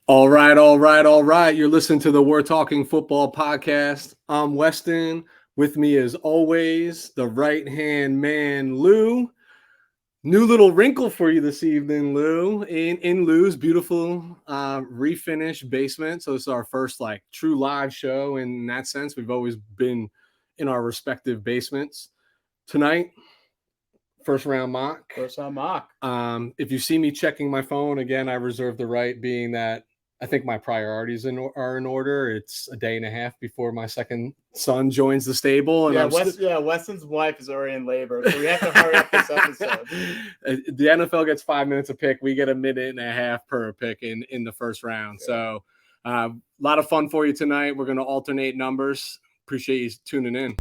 All right, all right, all right. You're listening to the We're Talking Football podcast. I'm Weston. With me, as always, the right-hand man, Lou. New little wrinkle for you this evening, Lou. In Lou's beautiful refinished basement. So it's our first true live show. In that sense, we've always been in our respective basements. Tonight, first round mock. If you see me checking my phone again, I reserve the right, being that I think my priorities are in order. It's a day and a half before my second son joins the stable. And Weston's wife is already in labor, so we have to hurry up this episode. The NFL gets 5 minutes a pick. We get a minute and a half per pick in the first round. Yeah. So a lot of fun for you tonight. We're going to alternate numbers. Appreciate you tuning in.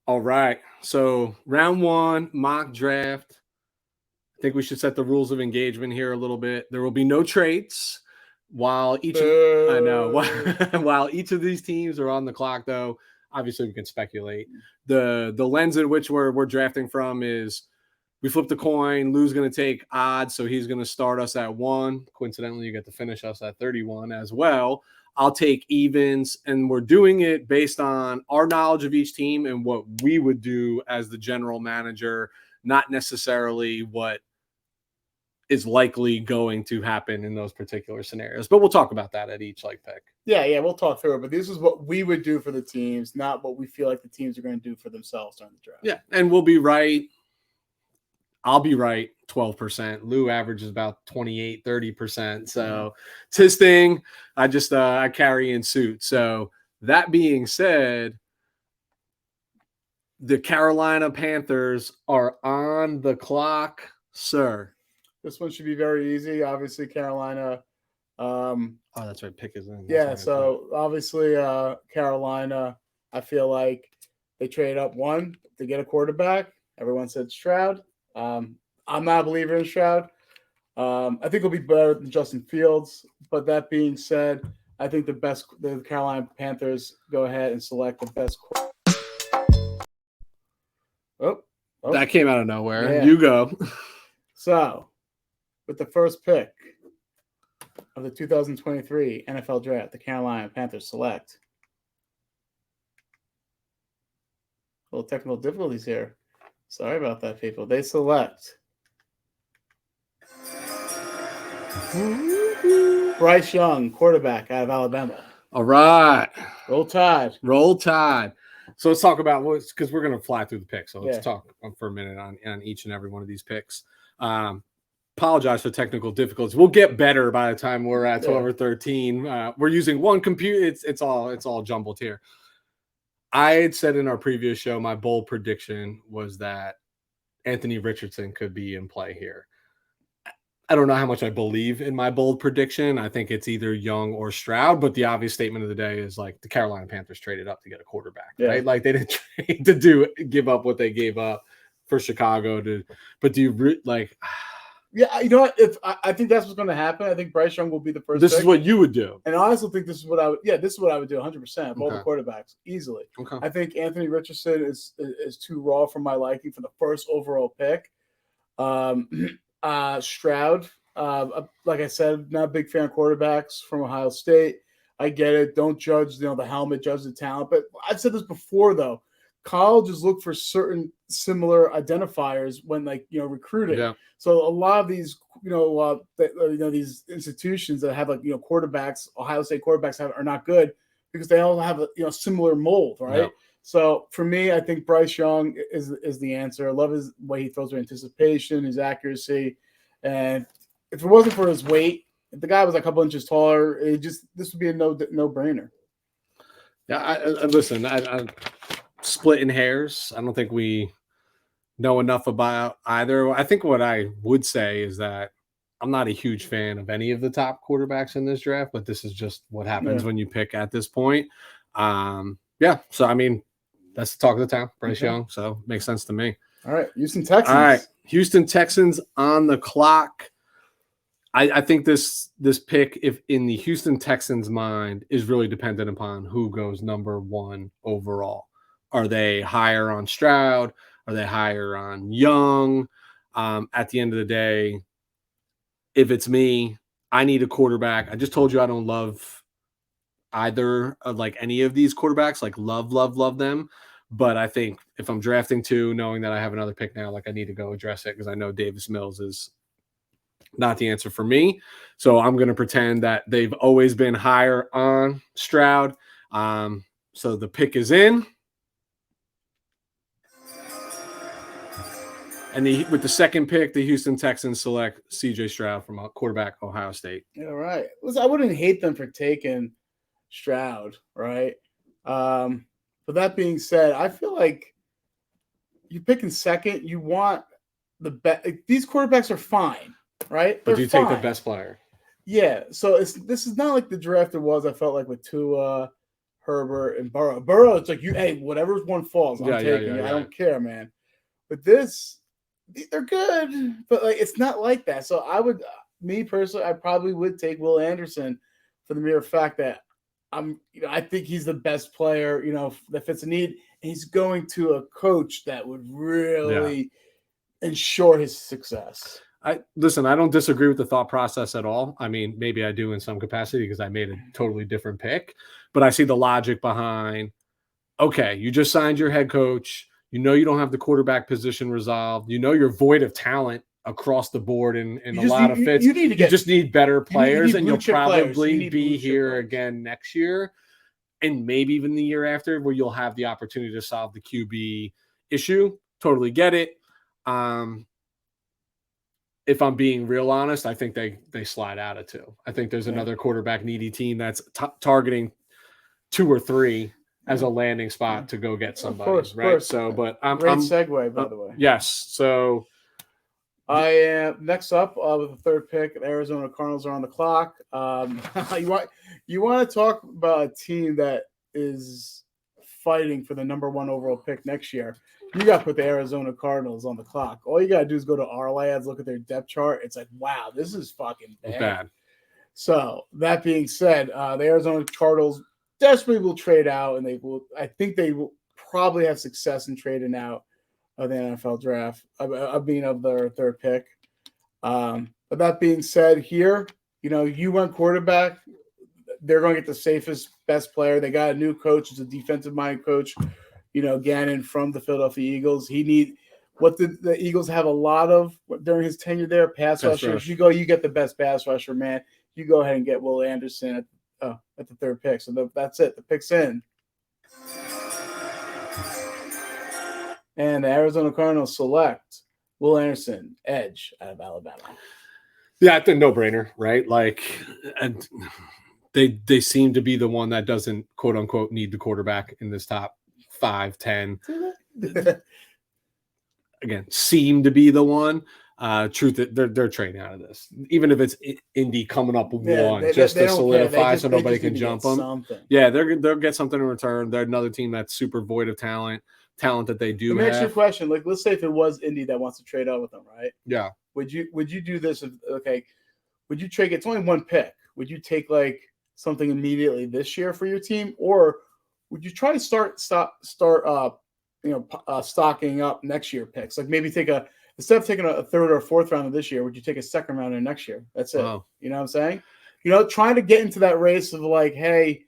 All right, so round one, mock draft. I think we should set the rules of engagement here a little bit. There will be no trades while each of these teams are on the clock, though. Obviously, we can speculate. The lens in which we're drafting from is we flip the coin. Lou's going to take odds, so he's going to start us at 1. Coincidentally, you get to finish us at 31 as well. I'll take evens, and we're doing it based on our knowledge of each team and what we would do as the general manager, not necessarily what is likely going to happen in those particular scenarios. But we'll talk about that at each pick. Yeah, we'll talk through it. But this is what we would do for the teams, not what we feel like the teams are going to do for themselves during the draft. Yeah, and we'll be right. I'll be right 12%. Lou averages about 28, 30%. So it's his thing. I carry in suit. So that being said, the Carolina Panthers are on the clock, sir. This one should be very easy. Obviously, Carolina. That's right. Pick is in. Obviously, Carolina, I feel like they trade up 1 to get a quarterback. Everyone said Stroud. I'm not a believer in Stroud. I think he'll be better than Justin Fields. But that being said, I think the Carolina Panthers go ahead and select the best. That came out of nowhere. Yeah. You go. So, with the first pick of the 2023 NFL Draft, the Carolina Panthers select. A little technical difficulties here. Sorry about that, people. They select Bryce Young, quarterback out of Alabama. All right. Roll Tide. So let's talk about because we're going to fly through the picks. So let's talk for a minute on each and every one of these picks. Apologize for technical difficulties. We'll get better by the time we're at 12 or 13. We're using one computer. It's all jumbled here. I had said in our previous show, my bold prediction was that Anthony Richardson could be in play here. I don't know how much I believe in my bold prediction. I think it's either Young or Stroud, but the obvious statement of the day is the Carolina Panthers traded up to get a quarterback, right? They didn't trade to give up what they gave up for Chicago but do you Yeah, you know what? I think that's what's going to happen. I think Bryce Young will be the first. This pick. Is what you would do, and I also think this is what I would. Yeah, this is what I would do 100%. Both the quarterbacks easily. Okay. I think Anthony Richardson is too raw for my liking for the first overall pick. Stroud, like I said, not a big fan of quarterbacks from Ohio State. I get it. Don't judge the helmet, judge the talent. But I've said this before though. Colleges look for certain similar identifiers when recruiting. Yeah. So a lot of these, these institutions that have quarterbacks, Ohio State quarterbacks are not good because they all have a similar mold, right? Yeah. So for me, I think Bryce Young is the answer. I love his way he throws with anticipation, his accuracy, and if it wasn't for his weight, if the guy was a couple inches taller, this would be a no brainer. Yeah, listen. I splitting hairs. I don't think we know enough about either. I think what I would say is that I'm not a huge fan of any of the top quarterbacks in this draft, but this is just what happens when you pick at this point. So I mean, that's the talk of the town, Bryce Young. So makes sense to me. All right, Houston Texans. All right, Houston Texans on the clock. I think this pick, if in the Houston Texans' mind, is really dependent upon who goes number 1 overall. Are they higher on Stroud? Are they higher on Young? At the end of the day, if it's me, I need a quarterback. I just told you I don't love either of like any of these quarterbacks, like love them. But I think if I'm drafting 2, knowing that I have another pick now, like I need to go address it because I know Davis Mills is not the answer for me. So I'm going to pretend that they've always been higher on Stroud. So the pick is in. And with the second pick, the Houston Texans select C.J. Stroud from quarterback Ohio State. Yeah, right. Listen, I wouldn't hate them for taking Stroud, right? But that being said, I feel like you're picking second. You want the best. These quarterbacks are fine, right? But you take the best player. Yeah. So this is not like the draft it was. I felt like with Tua, Herbert, and Burrow. Burrow, it's like whatever's one falls, I'm taking. I don't care, man. But they're good, but like it's not like that. So me personally, I probably would take Will Anderson for the mere fact that I think he's the best player, that fits a need. And he's going to a coach that would really ensure his success. I don't disagree with the thought process at all. I mean, maybe I do in some capacity because I made a totally different pick, but I see the logic behind, okay, you just signed your head coach. You don't have the quarterback position resolved. You're void of talent across the board in a lot of fits. You just need better players, and you'll probably be here again next year and maybe even the year after where you'll have the opportunity to solve the QB issue. Totally get it. If I'm being real honest, I think they slide out of 2. I think there's another quarterback needy team that's targeting 2 or 3 as a landing spot to go get somebody, right? Course. So, but I'm segue, by the way. Yes. So I am next up with the third pick. The Arizona Cardinals are on the clock. You want to talk about a team that is fighting for the number 1 overall pick next year? You got to put the Arizona Cardinals on the clock. All you got to do is go to Ourlads, look at their depth chart. It's like, wow, this is fucking bad. So that being said, the Arizona Cardinals desperately will trade out, and I think they will probably have success in trading out of the NFL draft, of being of their third pick. But that being said, here, you went quarterback. They're going to get the safest, best player. They got a new coach. It's a defensive-minded coach, Gannon from the Philadelphia Eagles. What the Eagles have a lot of during his tenure there, pass rushers. You get the best pass rusher, man. You go ahead and get Will Anderson at the third pick. So that's it. The pick's in. And the Arizona Cardinals select Will Anderson, edge out of Alabama. Yeah, it's a no-brainer, right? Like, and they seem to be the one that doesn't, quote unquote, need the quarterback in this top 5, 10. Again, seem to be the one. Truth, they're trading out of this, even if it's Indy coming up with one just to solidify so nobody can jump them. Something. Yeah, they'll get something in return. They're another team that's super void of talent that they do. Let me ask you a question. Like, let's say if it was Indy that wants to trade out with them, right? Yeah. Would you do this? Would you trade? It's only one pick. Would you take like something immediately this year for your team, or would you try to start stocking up next year picks? Like maybe instead of taking a third or fourth round of this year, would you take a second rounder next year? That's it. Wow. You know what I'm saying? Trying to get into that race of like, hey,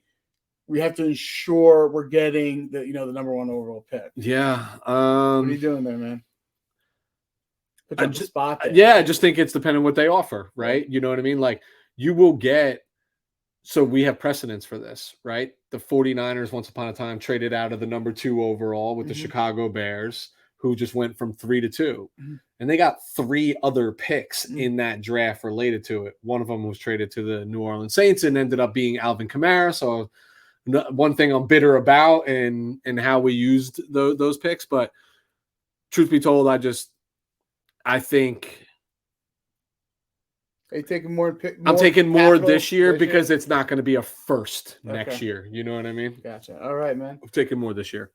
we have to ensure we're getting the number 1 overall pick. Yeah. What are you doing there, man? Put you on the spot there. Yeah, I just think it's depending on what they offer, right? You know what I mean? Like you will get. So we have precedence for this, right? The 49ers once upon a time traded out of the number 2 overall with the Chicago Bears, who just went from 3 to 2. Mm-hmm. And they got 3 other picks in that draft related to it. One of them was traded to the New Orleans Saints and ended up being Alvin Kamara. So one thing I'm bitter about and how we used those picks. But truth be told, I think – are you taking more? I'm taking more this year because it's not going to be a first next year. You know what I mean? Gotcha. All right, man. I'm taking more this year.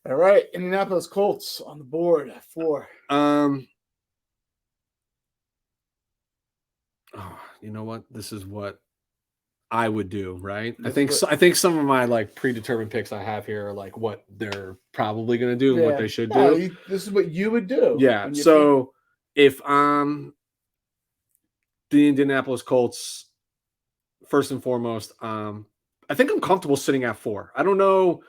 All right. Indianapolis Colts on the board at 4. Oh, you know what? This is what I would do, right? I This think some of my like predetermined picks I have here are like what they're probably going to do and what Yeah. they should No, do. this is what you would do. Yeah. When you So if I'm the Indianapolis Colts, first and foremost, I think I'm comfortable sitting at 4. I don't know.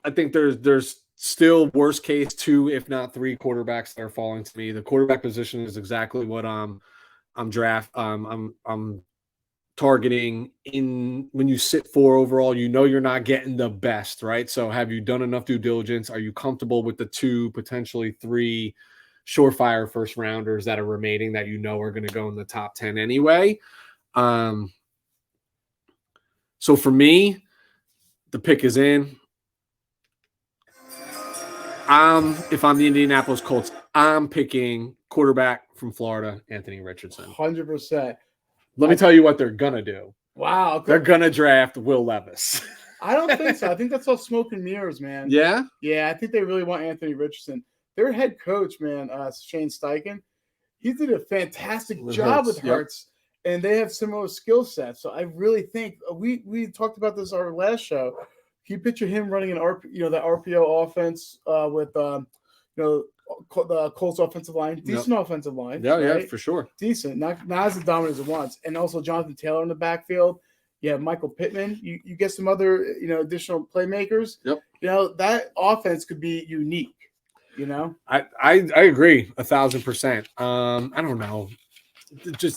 I think there's still worst case 2, if not 3 quarterbacks that are falling to me. The quarterback position is exactly what I'm targeting in when you sit 4 overall. You know you're not getting the best, right? So have you done enough due diligence? Are you comfortable with the 2, potentially 3 surefire first rounders that are remaining that you know are going to go in the top 10 anyway? So for me, the pick is in. If I'm the Indianapolis Colts, I'm picking quarterback from Florida, Anthony Richardson. 100%. Let me tell you what they're gonna do. Wow, they're gonna draft Will Levis. I don't think so. I think that's all smoke and mirrors, man. Yeah, I think they really want Anthony Richardson. Their head coach, man, Shane Steichen, he did a fantastic job with Hurts, and they have similar skill sets. So I really think we talked about this our last show. Can you picture him running the RPO offense with the Colts offensive line, decent offensive line. Yeah, for sure. Decent, not as dominant as it wants. And also Jonathan Taylor in the backfield. You have Michael Pittman. You get some other, additional playmakers. Yep. That offense could be unique. I agree 1,000%. I don't know.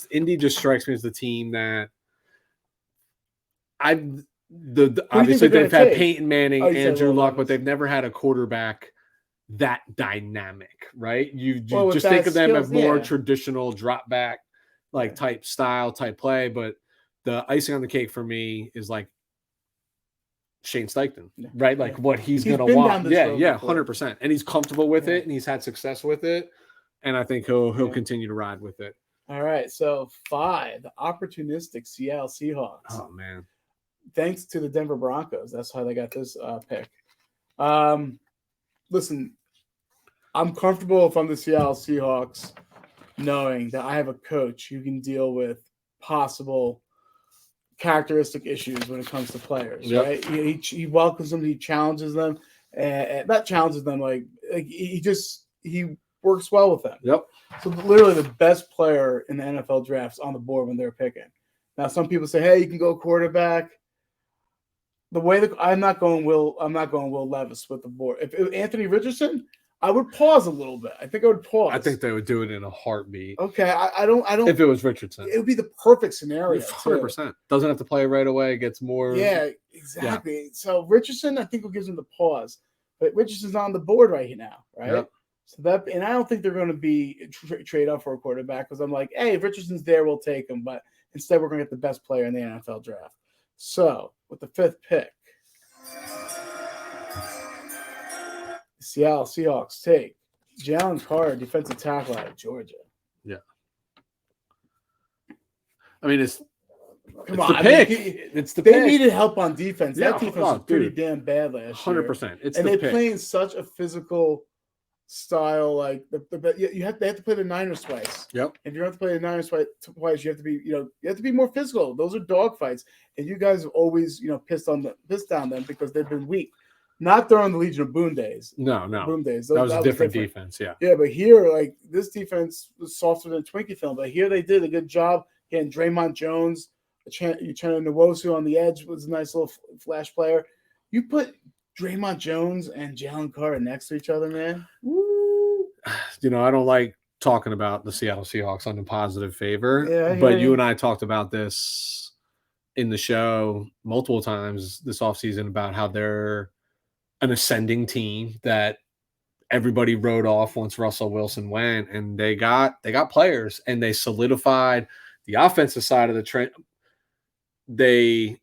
Indy just strikes me as the team that obviously they've had Peyton Manning, Andrew Luck, but they've never had a quarterback that dynamic, right? You just think of them as more traditional drop back, like type style, type play. But the icing on the cake for me is like Shane Steichen, right? Like what he's going to want. Yeah, 100%. And he's comfortable with it, and he's had success with it. And I think he'll continue to ride with it. All right. So 5, the opportunistic Seattle Seahawks. Oh, man. Thanks to the Denver Broncos. That's how they got this pick. Listen, I'm comfortable if I'm the Seattle Seahawks knowing that I have a coach who can deal with possible characteristic issues when it comes to players, right? He welcomes them, he challenges them, and not challenges them, like he works well with them. Yep. So literally the best player in the NFL drafts on the board when they're picking. Now some people say, hey, you can go quarterback. The way that I'm not going Will Levis with the board. If it was Anthony Richardson, I would pause a little bit. I think I would pause. I think they would do it in a heartbeat. Okay, I don't. If it was Richardson, it would be the perfect scenario. 100%. Doesn't have to play right away. Gets more. Yeah, exactly. Yeah. So Richardson, I think, will give them the pause. But Richardson's on the board right now, right? Yep. So and I don't think they're going to be trade up for a quarterback because I'm like, hey, if Richardson's there, we'll take him. But instead, we're going to get the best player in the NFL draft. So with the 5th pick, the Seattle Seahawks take Jalen Carter, defensive tackle out of Georgia. Yeah. I mean, it's the pick. It's the pick. They needed help on defense. Yeah, that defense was pretty damn bad last year. 100%. And they play in such a physical style. Like they have to play the Niners twice. Yep. If you have to play the Niners twice, you have to be you have to be more physical. Those are dog fights, and you guys have always pissed down them because they've been weak. Not during the Legion of Boom days. No. Boom days. That was a different defense, yeah. Yeah, but here, like, this defense was softer than Twinkie film. But here they did a good job. Again, Draymond Jones, Uchenna Nwosu on the edge was a nice little flash player. You put Draymond Jones and Jalen Carter next to each other, man. Woo. I don't like talking about the Seattle Seahawks on the positive favor. But you and I talked about this in the show multiple times this offseason about how they're an ascending team that everybody wrote off once Russell Wilson went, and they got players and they solidified the offensive side of the trench. They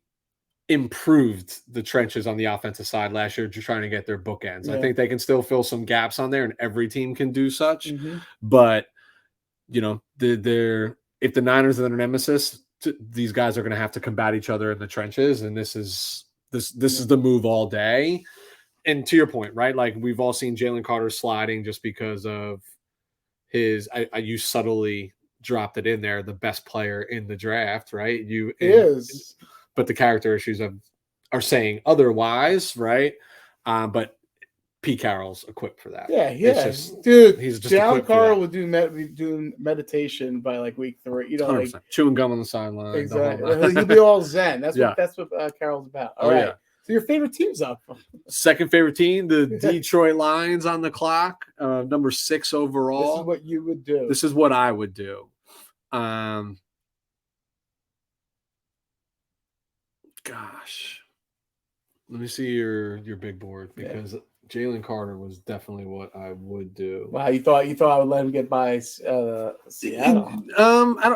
improved the trenches on the offensive side last year, just trying to get their bookends. I think they can still fill some gaps on there, and every team can do such. Mm-hmm. But if the Niners are their nemesis, these guys are going to have to combat each other in the trenches, and this is the move all day. And to your point, right? Like we've all seen Jalen Carter sliding just because of his. I use subtly dropped it in there, the best player in the draft, right? But the character issues are saying otherwise, right? But Pete Carroll's equipped for that. Yeah. Dude, he's just Jalen Carroll would be doing meditation by like week 3. 100%. Like chewing gum on the sideline. Exactly. He'll be all zen. That's what Carroll's about. All right. Yeah. So your favorite team's up. Second favorite team, the Detroit Lions on the clock, number 6 overall. This is what you would do. This is what I would do. Gosh, let me see your big board because Jalen Carter was definitely what I would do. Wow, you thought I would let him get by Seattle?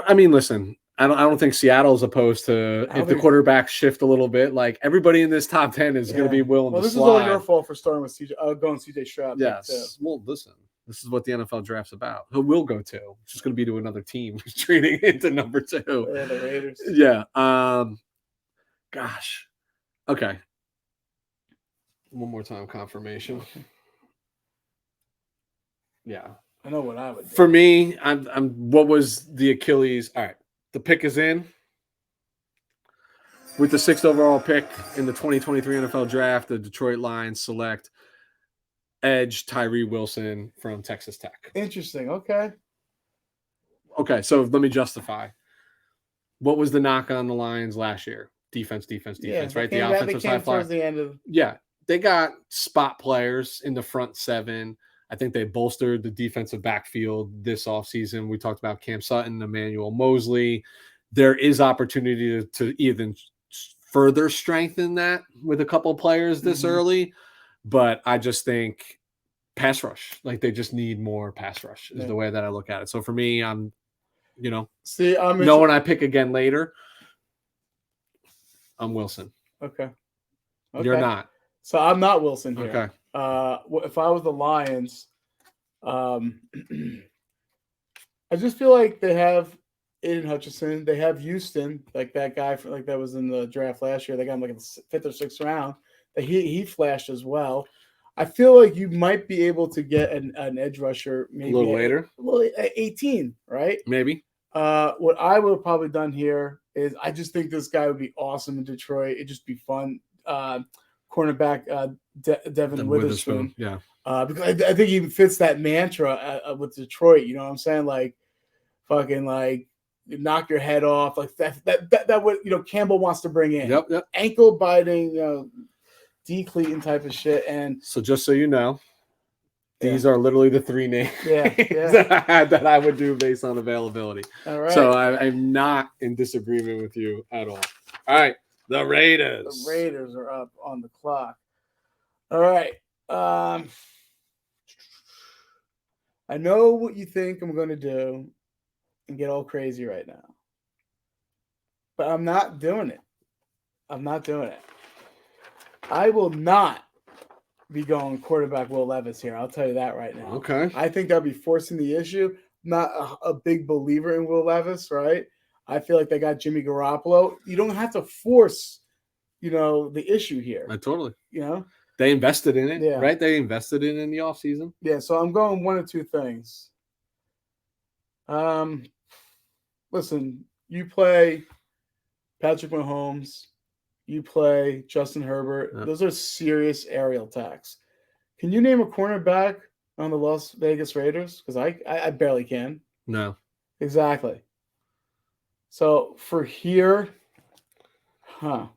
Listen. I don't think Seattle's opposed to if the quarterbacks shift a little bit. Like everybody in this top 10 is going to be willing to slide. Well, this is all your fault for starting with going CJ Stroud. Yes. Well, listen, this is what the NFL draft's about. Who will go to? It's just going to be to another team trading into number 2. Yeah, the Raiders. Yeah. Gosh. Okay. One more time confirmation. Okay. Yeah. I know what I would do. For me, I'm what was the Achilles? All right. The pick is in. With the 6th overall pick in the 2023 NFL Draft, the Detroit Lions select edge Tyree Wilson from Texas Tech. Interesting. Okay. Okay, so let me justify. What was the knock on the Lions last year? Defense, right? The offensive side towards the end of. Yeah, they got spot players in the front 7. I think they bolstered the defensive backfield this offseason. We talked about Cam Sutton, Emmanuel Mosley. There is opportunity to even further strengthen that with a couple players this early. But I just think pass rush. Like they just need more pass rush is the way that I look at it. So for me, I'm knowing I pick again later, I'm Wilson. Okay. You're not. So I'm not Wilson here. Okay. If I was the Lions, I just feel like they have Aiden Hutchinson. They have Houston, like that guy that was in the draft last year. They got him like in the 5th or 6th round. He flashed as well. I feel like you might be able to get an edge rusher maybe a little later. At 18, right? Maybe. What I would have probably done here is I just think this guy would be awesome in Detroit. It'd just be fun. Cornerback Devin Witherspoon. Yeah. Because I think he fits that mantra with Detroit. You know what I'm saying? Like, fucking like knock your head off. Like that what Campbell wants to bring in. Yep. Ankle biting, decleating type of shit. And so just so you know, these are literally the 3 names that I would do based on availability. All right. So I'm not in disagreement with you at all. All right. The Raiders. The Raiders are up on the clock. All right. I know what you think I'm going to do and get all crazy right now. But I'm not doing it. I will not be going quarterback Will Levis here. I'll tell you that right now. Okay. I think that'll be forcing the issue. Not a big believer in Will Levis, right? I feel like they got Jimmy Garoppolo. You don't have to force, the issue here. Totally. They invested in it, right? They invested in the offseason. Yeah, so I'm going one of two things. Listen, you play Patrick Mahomes, you play Justin Herbert. Yep. Those are serious aerial attacks. Can you name a cornerback on the Las Vegas Raiders? Because I barely can. No. Exactly. So for here, I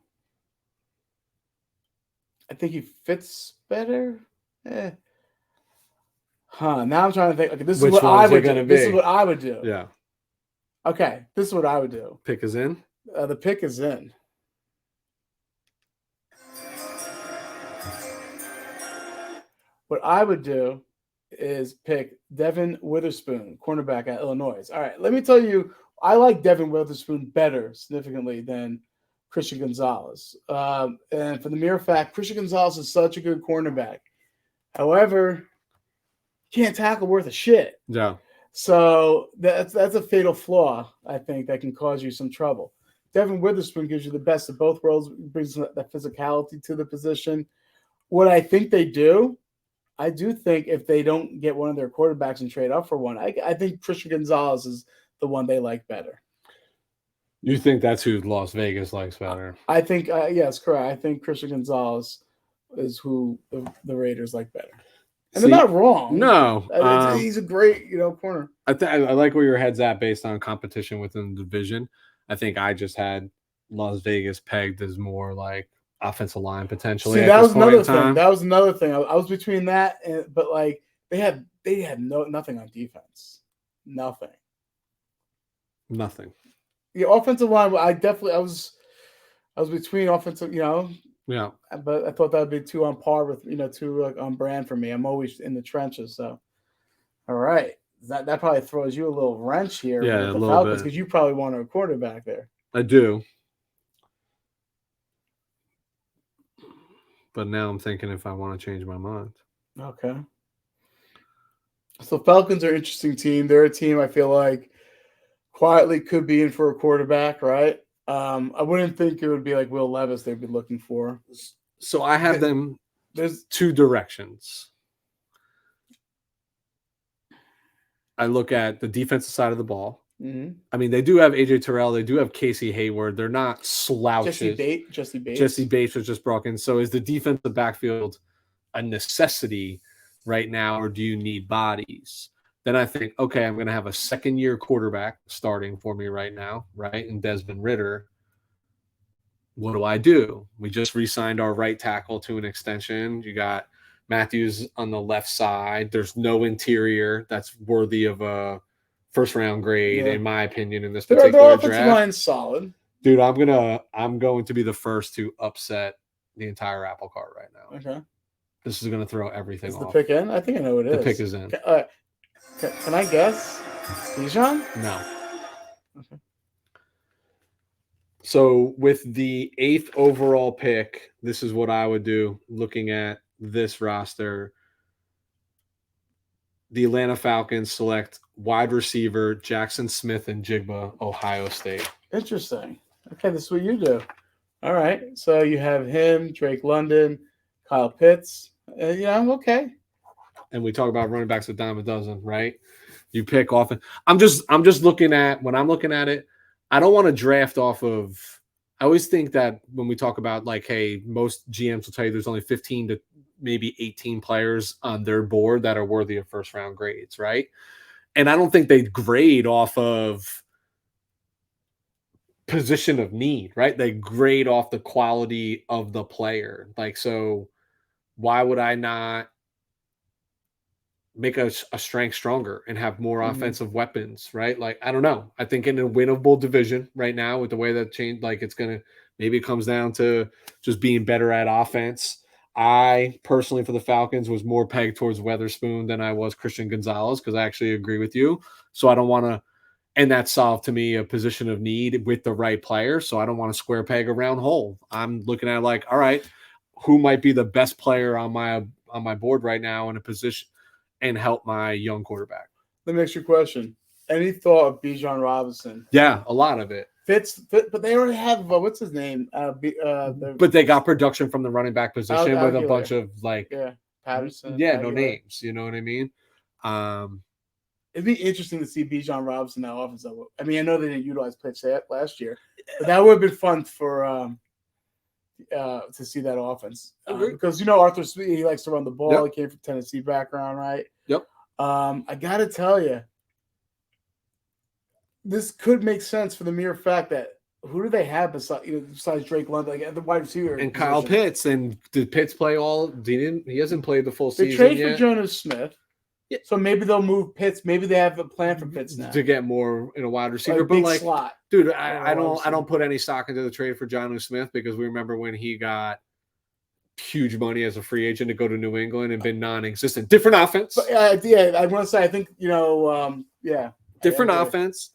think he fits better. Now I'm trying to think. Okay, this is what I would do. This is what I would do. Yeah. Okay, this is what I would do. Pick is in? The pick is in. What I would do is pick Devin Witherspoon, cornerback at Illinois. All right, let me tell you, I like Devin Witherspoon better significantly than Christian Gonzalez. And for the mere fact, Christian Gonzalez is such a good cornerback. However, can't tackle worth a shit. Yeah. So that's a fatal flaw, I think, that can cause you some trouble. Devin Witherspoon gives you the best of both worlds, brings that physicality to the position. What I think they do, I do think if they don't get one of their quarterbacks and trade up for one, I think Christian Gonzalez is the one they like better. You think that's who Las Vegas likes better? I think, yes, correct. I think Christian Gonzalez is who the Raiders like better. And they're not wrong. No. He's a great, corner. I like where your head's at based on competition within the division. I think I just had Las Vegas pegged as more like offensive line potentially. See, that was another thing. That was another thing. I was between that but like they had nothing on defense. Nothing. The offensive line, I was between offensive, Yeah. But I thought that would be too on par with, too like on brand for me. I'm always in the trenches, so all right. That probably throws you a little wrench here with the Falcons because you probably want a quarterback there. I do. But now I'm thinking if I want to change my mind. Okay. So Falcons are an interesting team. They're a team I feel like quietly could be in for a quarterback, right? I wouldn't think it would be like Will Levis they'd be looking for. So I have them. There's two directions. I look at the defensive side of the ball. Mm-hmm. I mean, they do have AJ Terrell. They do have Casey Hayward. They're not slouches. Jesse Bates. Jesse Bates was just broken. So is the defensive backfield a necessity right now, or do you need bodies? Then I think, okay, I'm going to have a second-year quarterback starting for me right now, right? And Desmond Ridder. What do? We just re-signed our right tackle to an extension. You got Matthews on the left side. There's no interior that's worthy of a first-round grade, in my opinion, in this particular draft. Their offensive line's solid. Dude, I'm going to be the first to upset the entire apple cart right now. Okay. This is going to throw everything off. Is the pick in? I think I know what it is. The pick is in. Can I guess? Bijan? No. Okay. So with the 8th overall pick, this is what I would do looking at this roster. The Atlanta Falcons select wide receiver Jackson Smith and Jigba, Ohio State. Interesting. Okay, this is what you do. All right. So you have him, Drake London, Kyle Pitts. Okay. And we talk about running backs a dime a dozen, right? You pick often. I'm just looking at when I'm looking at it. I don't want to draft off of. I always think that when we talk about like, hey, most GMs will tell you there's only 15 to maybe 18 players on their board that are worthy of first round grades, right? And I don't think they grade off of position of need, right? They grade off the quality of the player. Like, so why would I not make a strength stronger and have more offensive weapons, right? Like, I don't know. I think in a winnable division right now with the way that changed, like maybe it comes down to just being better at offense. I personally, for the Falcons, was more pegged towards Weatherspoon than I was Christian Gonzalez because I actually agree with you. So I don't want to, and that solved to me a position of need with the right player. So I don't want to square peg a round hole. I'm looking at like, all right, who might be the best player on my board right now in a position and help my young quarterback. Let me ask you a question. Any thought of Bijan Robinson? Yeah, a lot of it. Fits, but they already have what's his name? But they got production from the running back position with a bunch of like Patterson. No names. You know what I mean? It'd be interesting to see Bijan Robinson now offense. I mean, I know they didn't utilize pitch last year, but that would have been fun for to see that offense because Arthur Smith, he likes to run the ball. Yep. He came from Tennessee background, right? Yep. I gotta tell you, this could make sense for the mere fact that who do they have besides Drake London, like the wide receiver and position? Kyle Pitts? And did Pitts play all? He hasn't played the full season yet. They trade for Jonas Smith. Yeah. So maybe they'll move Pitts. Maybe they have a plan for Pitts now to get more in a wide receiver. But like slot. Dude, I don't put any stock into the trade for Jonnu Smith because we remember when he got huge money as a free agent to go to New England and been non-existent. Different offense. But, I want to say I think different offense.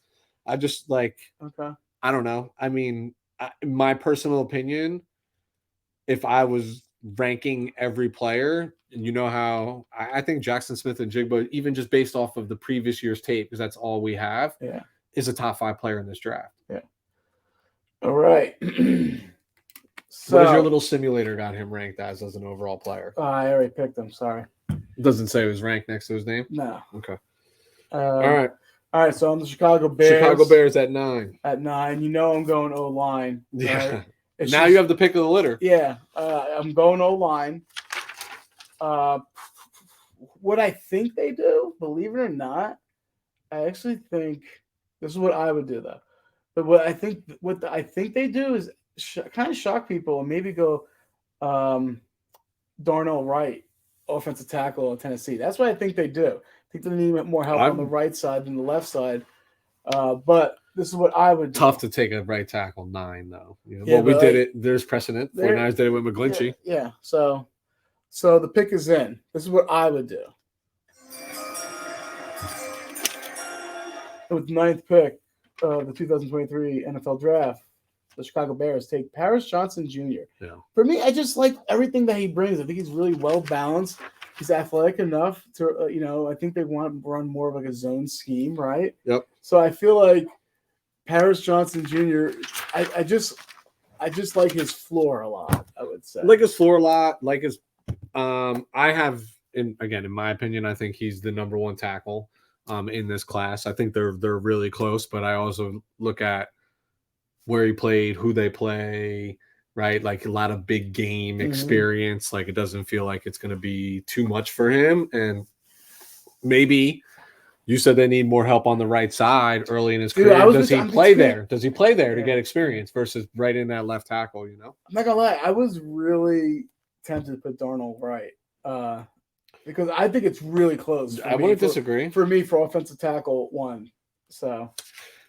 I just like okay. I don't know. I mean, my personal opinion, if I was ranking every player, and you know how I think Jackson Smith and Jigba, even just based off of the previous year's tape, because that's all we have, is a top 5 player in this draft. Yeah. All right. So, what has your little simulator got him ranked as an overall player? I already picked him. Sorry. It doesn't say it was ranked next to his name? No. Okay. All right. All right, so I'm the Chicago Bears. Chicago Bears at 9. At 9. You know I'm going O-line. Yeah. Right? Now you have the pick of the litter. Yeah, I'm going O-line. What I think they do, believe it or not, I actually think this is what I would do though. But what I think they do is kind of shock people and maybe go Darnell Wright, offensive tackle in Tennessee. That's what I think they do. I think they need more help on the right side than the left side. But this is what I would do. Tough to take a right tackle 9 though. Well, we did it. There's precedent. 49ers did it with McGlinchey. Yeah. So the pick is in. This is what I would do. With the 9th pick of the 2023 NFL Draft, the Chicago Bears take Paris Johnson Jr. Yeah. For me, I just like everything that he brings. I think he's really well balanced. He's athletic enough to, I think they want to run more of like a zone scheme, right? Yep. So I feel like Paris Johnson Jr. I just like his floor a lot. I would say like his floor a lot. Like his, I have in my opinion, I think he's the number 1 tackle in this class. I think they're really close, but I also look at where he played, who they play, right? Like a lot of big game experience. Like it doesn't feel like it's going to be too much for him. And maybe you said they need more help on the right side early in his career. Does he play there? Does he play there to get experience versus right in that left tackle, I'm not going to lie. I was really tempted to put Darnold Wright because I think it's really close. I wouldn't disagree. For me, for offensive tackle 1. So,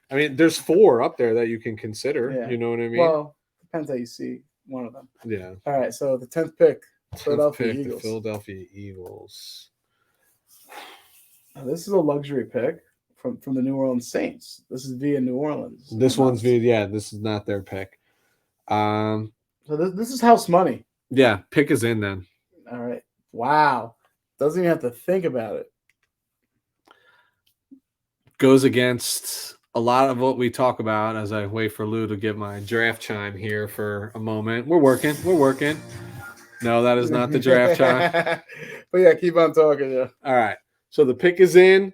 I mean, there's 4 up there that you can consider. Yeah. You know what I mean? Well, depends how you see one of them. Yeah. All right. So the 10th pick, Philadelphia Eagles. The Philadelphia Eagles. Now, this is a luxury pick from the New Orleans Saints. This is via New Orleans. This one's via, this is not their pick. So this is house money. Yeah, pick is in then. All right. Wow. Doesn't even have to think about it. Goes against a lot of what we talk about as I wait for Lou to get my draft chime here for a moment. We're working. No, that is not the draft chime. But yeah, keep on talking. Yeah. All right. So the pick is in.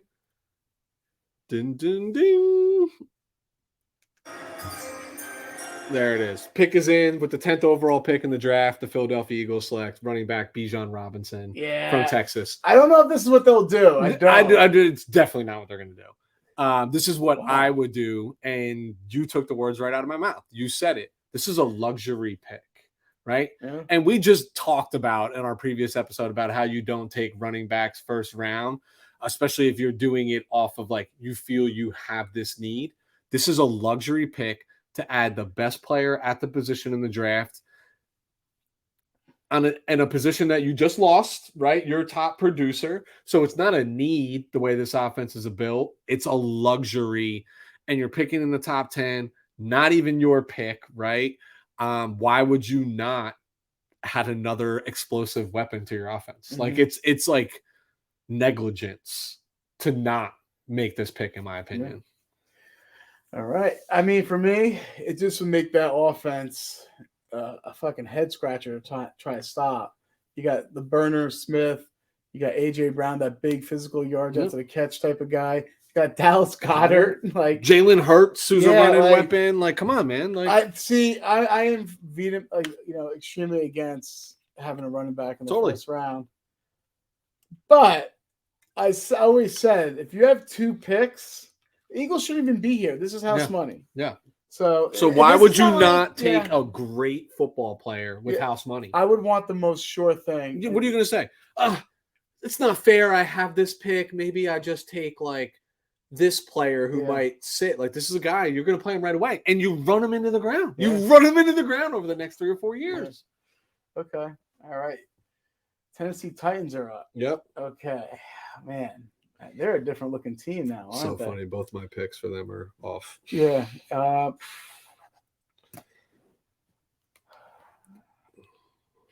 Ding, ding, ding. There it is. Pick is in with the 10th overall pick in the draft. The Philadelphia Eagles select running back Bijan Robinson from Texas. I don't know if this is what they'll do. I do. It's definitely not what they're going to do. This is what I would do. And you took the words right out of my mouth. You said it. This is a luxury pick, right? Yeah. And we just talked about in our previous episode about how you don't take running backs first round, especially if you're doing it off of like you feel you have this need. This is a luxury pick to add the best player at the position in the draft in a position that you just lost, right? Your top producer. So it's not a need the way this offense is built. It's a luxury, and you're picking in the top 10, not even your pick, right? Why would you not add another explosive weapon to your offense? Mm-hmm. Like it's like negligence to not make this pick, in my opinion. Yeah. All right. I mean, for me, it just would make that offense a fucking head scratcher to try to stop. You got the burner Smith. You got A.J. Brown, that big physical yards after the catch type of guy. You got Dallas Goedert, like Jalen Hurts, who's a running weapon. Like, come on, man. Like, I am extremely against having a running back in the first round. But I always said, if you have 2 picks, the Eagles shouldn't even be here. This is house money. Yeah. So why would you not take a great football player with house money? I would want the most sure thing. What are you going to say? It's not fair. I have this pick. Maybe I just take like this player who might sit. Like this is a guy you're going to play him right away, and you run him into the ground. Yeah. You run him into the ground over the next 3 or 4 years. Yeah. Okay. All right. Tennessee Titans are up. Yep. Okay. Man. They're a different looking team now. Aren't they? Funny. Both my picks for them are off. Yeah.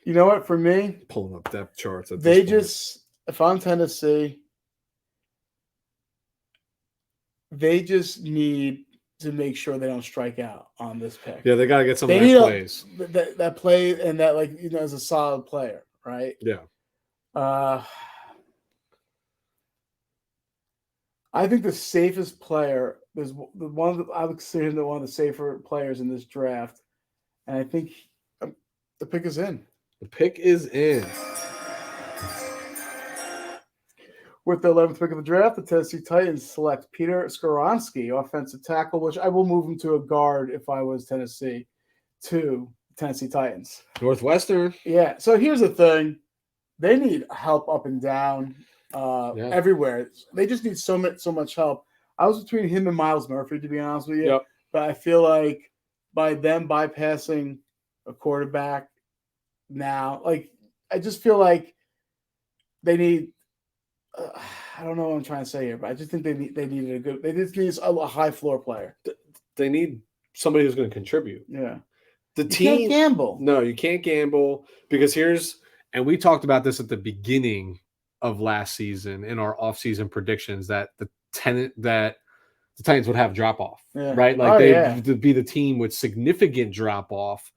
You know what? For me, pulling up depth charts. If I'm Tennessee, they just need to make sure they don't strike out on this pick. Yeah, they got to get some nice plays. That play and that as a solid player, right? Yeah. I think the safest player is I would consider him one of the safer players in this draft, and I think the pick is in. The pick is in. With the 11th pick of the draft, the Tennessee Titans select Peter Skoronski, offensive tackle, which I will move him to a guard if I was Tennessee, to Tennessee Titans. Northwestern. Yeah. So here's the thing. They need help up and down everywhere. They just need so much help. I was between him and Miles Murphy, to be honest with you. Yep. But I feel like by them bypassing a quarterback now, like I just feel like they need I don't know what I'm trying to say here, but I just think they just need a high floor player. They need somebody who's going to contribute. Yeah. The you team can't gamble. No, you can't gamble because and we talked about this at the beginning of last season in our offseason predictions that the Titans would have drop off, right? Like they'd be the team with significant drop off,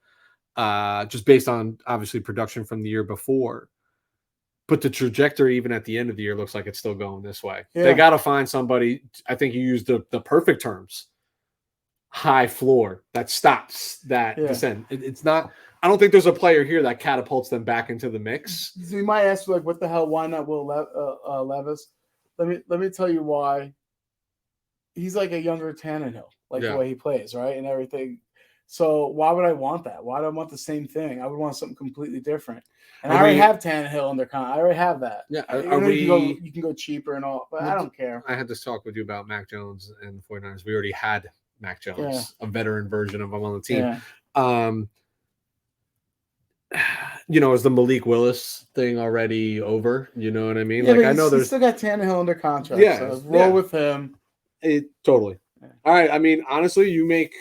just based on obviously production from the year before. But the trajectory, even at the end of the year, looks like it's still going this way. Yeah. They got to find somebody. I think you used the perfect terms. High floor that stops that descent. It's not. I don't think there's a player here that catapults them back into the mix. So you might ask, like, what the hell? Why not Will Levis? Let me tell you why. He's like a younger Tannehill, the way he plays, right, and everything. So why would I want that? Why do I want the same thing? I would want something completely different. And I already have Tannehill under contract. I already have that. Yeah, you can go cheaper and all, but I don't care. I had this talk with you about Mac Jones and the 49ers. We already had Mac Jones, a veteran version of him on the team. Yeah. Is the Malik Willis thing already over? You know what I mean? Yeah, I know there's still got Tannehill under contract. Yeah, so roll with him. Totally. Yeah. All right. I mean, honestly, you make.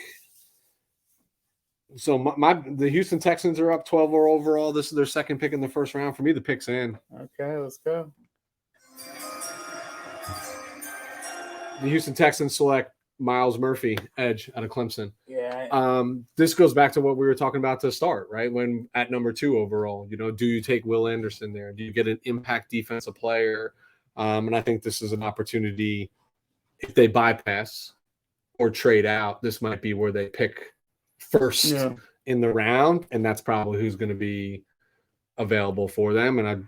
So the Houston Texans are up 12 overall. This is their second pick in the first round. For me, the pick's in. Okay, let's go. The Houston Texans select Miles Murphy, edge out of Clemson. Yeah. This goes back to what we were talking about to start, right? When at number 2 overall, do you take Will Anderson there? Do you get an impact defensive player? And I think this is an opportunity. If they bypass or trade out, this might be where they pick first in the round, and that's probably who's going to be available for them. And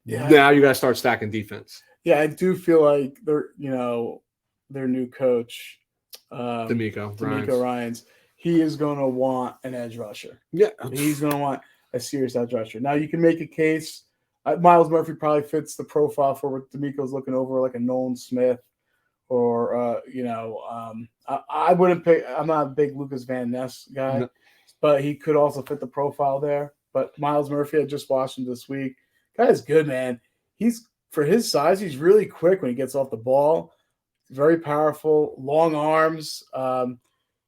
now you got to start stacking defense. Yeah, I do feel like their new coach, D'Amico Ryans, he is going to want an edge rusher. Yeah, he's going to want a serious edge rusher. Now you can make a case. Miles Murphy probably fits the profile for what D'Amico's looking over, like a Nolan Smith. Or I wouldn't pick. I'm not a big Lucas Van Ness guy, but he could also fit the profile there. But Miles Murphy, I just watched him this week. Guy's good, man. He's for his size. He's really quick when he gets off the ball. Very powerful, long arms. My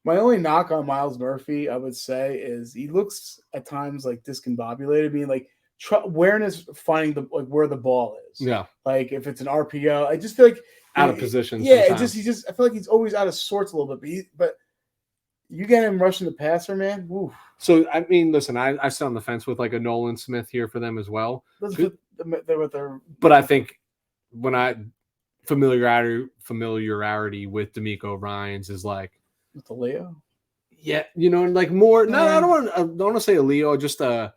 only knock on Miles Murphy, I would say, is he looks at times like discombobulated, meaning like awareness finding where the ball is. Yeah, like if it's an RPO, I just feel like. Out of position. Yeah, I feel like he's always out of sorts a little bit. But you get him rushing the passer, man. Oof. So I mean, listen, I sit on the fence with like a Nolan Smith here for them as well. But I think when familiarity with D'Amico Ryans is like with the Leo. Yeah, like more. No, I don't want to say a Leo, just a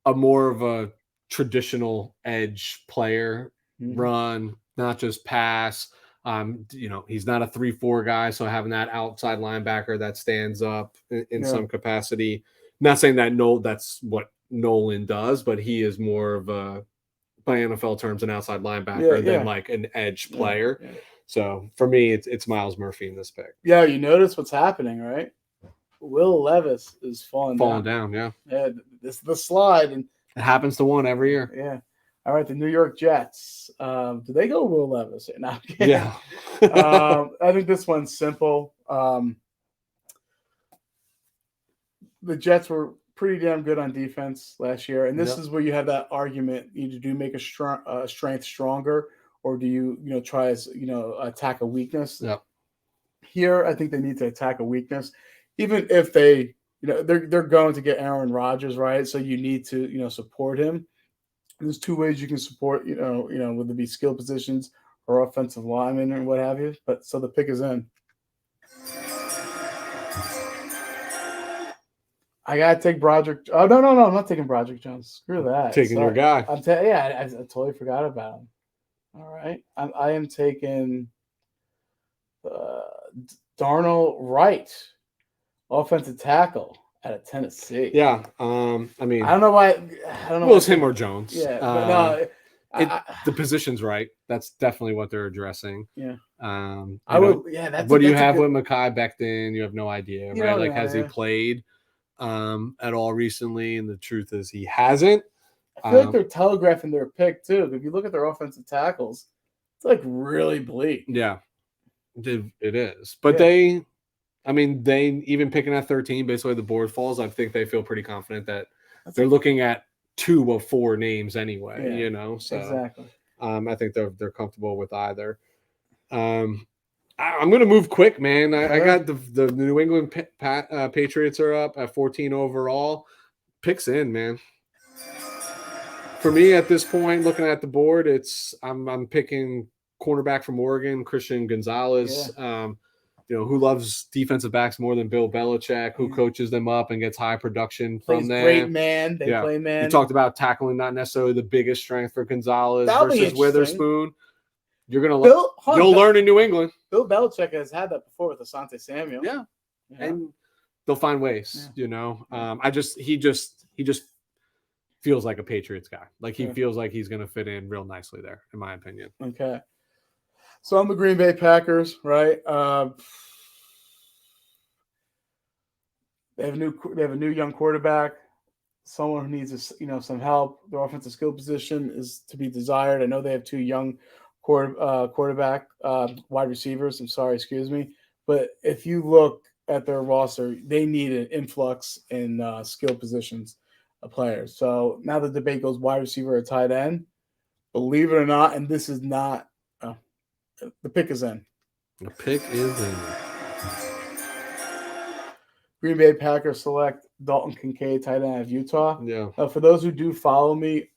more of a traditional edge player, run. Not just pass. He's not a 3-4 guy, so having that outside linebacker that stands up in some capacity. Not saying that that's what Nolan does, but he is more of by NFL terms, an outside linebacker than like an edge player. Yeah. So for me, it's Miles Murphy in this pick. Yeah, you notice what's happening, right? Will Levis is falling down. Yeah. This is the slide, and it happens to one every year. Yeah. All right, the New York Jets. Do they go Will Levis? No, yeah. I think this one's simple. The Jets were pretty damn good on defense last year, and this is where you have that argument: either do you make a strength stronger, or do you try as attack a weakness? Yeah. Here, I think they need to attack a weakness, even if they they're going to get Aaron Rodgers, right? So you need to support him. There's 2 ways you can support, whether it be skill positions or offensive lineman or what have you. But so the pick is in. I gotta take Broderick. Oh no! I'm not taking Broderick Jones. Screw that. Taking your guy. I totally forgot about him. All right, I am taking Darnell Wright, offensive tackle out of Tennessee. Yeah, I mean, I don't know why. I don't know. Well, it's him or Jones. Yeah, but no. The position's right. That's definitely what they're addressing. Yeah. I would. Yeah. What do you have with Mekhi Becton? You have no idea, right? Like, has he yeah. played at all recently? And the truth is, he hasn't. I feel like they're telegraphing their pick too. If you look at their offensive tackles, it's like really bleak. Yeah, it is. But they even picking at 13, basically the board falls. I think they feel pretty confident that they're looking at 2 of 4 names anyway. Yeah, so exactly. I think they're comfortable with either. I'm going to move quick, man. I got the New England Patriots are up at 14 overall. Picks in, man. For me at this point, looking at the board, I'm picking cornerback from Oregon, Christian Gonzalez. Yeah. Who loves defensive backs more than Bill Belichick, who coaches them up and gets high production from them. Great man. They play man. You talked about tackling not necessarily the biggest strength for Gonzalez versus Witherspoon. You're you'll learn in New England. Bill Belichick has had that before with Asante Samuel. Yeah. And they'll find ways. He just feels like a Patriots guy. Like he feels like he's going to fit in real nicely there, in my opinion. Okay. So I'm the Green Bay Packers, right? They have a new young quarterback, someone who needs some help. Their offensive skill position is to be desired. I know they have 2 young quarterback wide receivers. But if you look at their roster, they need an influx in skill positions of players. So now the debate goes wide receiver or tight end. Believe it or not, and this is not. The pick is in. The pick is in. Green Bay Packers select Dalton Kincaid, tight end of Utah. Yeah. For those who do follow me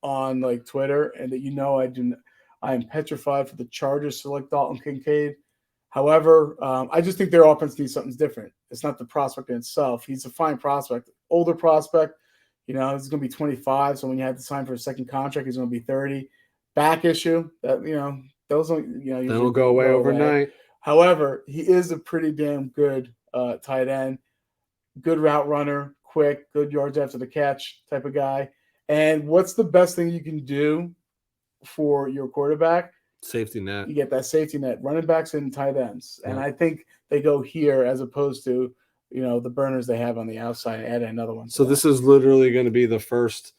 on like Twitter, and that I am petrified for the Chargers select Dalton Kincaid. However, I just think their offense needs something different. It's not the prospect in itself. He's a fine prospect, older prospect. He's going to be 25. So when you have to sign for a second contract, he's going to be 30. Back issue that those that'll go away overnight. However, he is a pretty damn good tight end, good route runner, quick, good yards after the catch type of guy. And what's the best thing you can do for your quarterback? Safety net. You get that safety net, running backs and tight ends. And I think they go here as opposed to, the burners they have on the outside and add another one. So this is literally going to be the first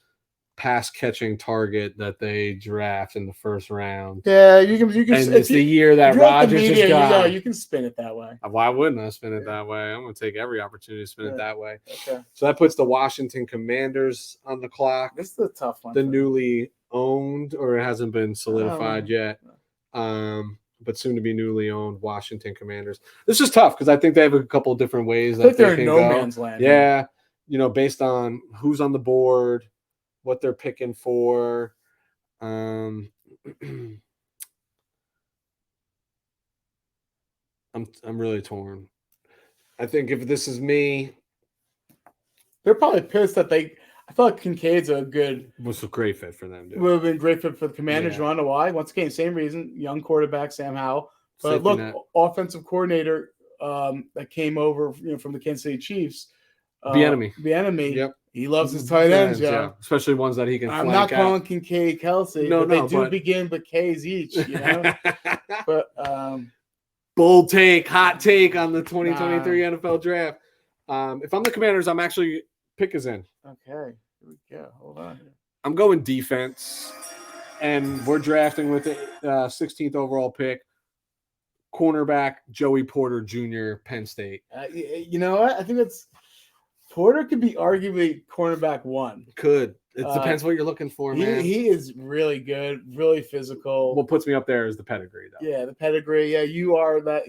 pass catching target that they draft in the first round. Yeah, you can. And it's the year that Rodgers is gone. You can spin it that way. Why wouldn't I spin it that way? I'm going to take every opportunity to spin it that way. Okay. So that puts the Washington Commanders on the clock. This is a tough one. The newly owned, or it hasn't been solidified yet, but soon to be newly owned Washington Commanders. This is tough because I think they have a couple of different ways that they're can in no go. man's land. Yeah, based on who's on the board, what they're picking for. I'm really torn. I think if this is me, they're probably pissed that I feel like Kincaid's was a great fit for them. Would have been great fit for the Commanders. You want to know why? Once again, same reason. Young quarterback Sam Howell, but offensive coordinator that came over from the Kansas City Chiefs. Bieniemy. Yep. He loves his tight ends, yeah. Especially ones that he can. I'm not calling Kincaid Kelsey, but they do begin with K's each, But bold take, hot take on the 2023 NFL draft. If I'm the Commanders, I'm actually pick is in. Okay, here we go. Hold on. I'm going defense, and we're drafting with the 16th overall pick. Cornerback Joey Porter Jr., Penn State. You know what? I think Porter could be arguably cornerback 1. Could. It depends what you're looking for, man. He is really good, really physical. What puts me up there is the pedigree, though. Yeah, the pedigree. Yeah, you are that,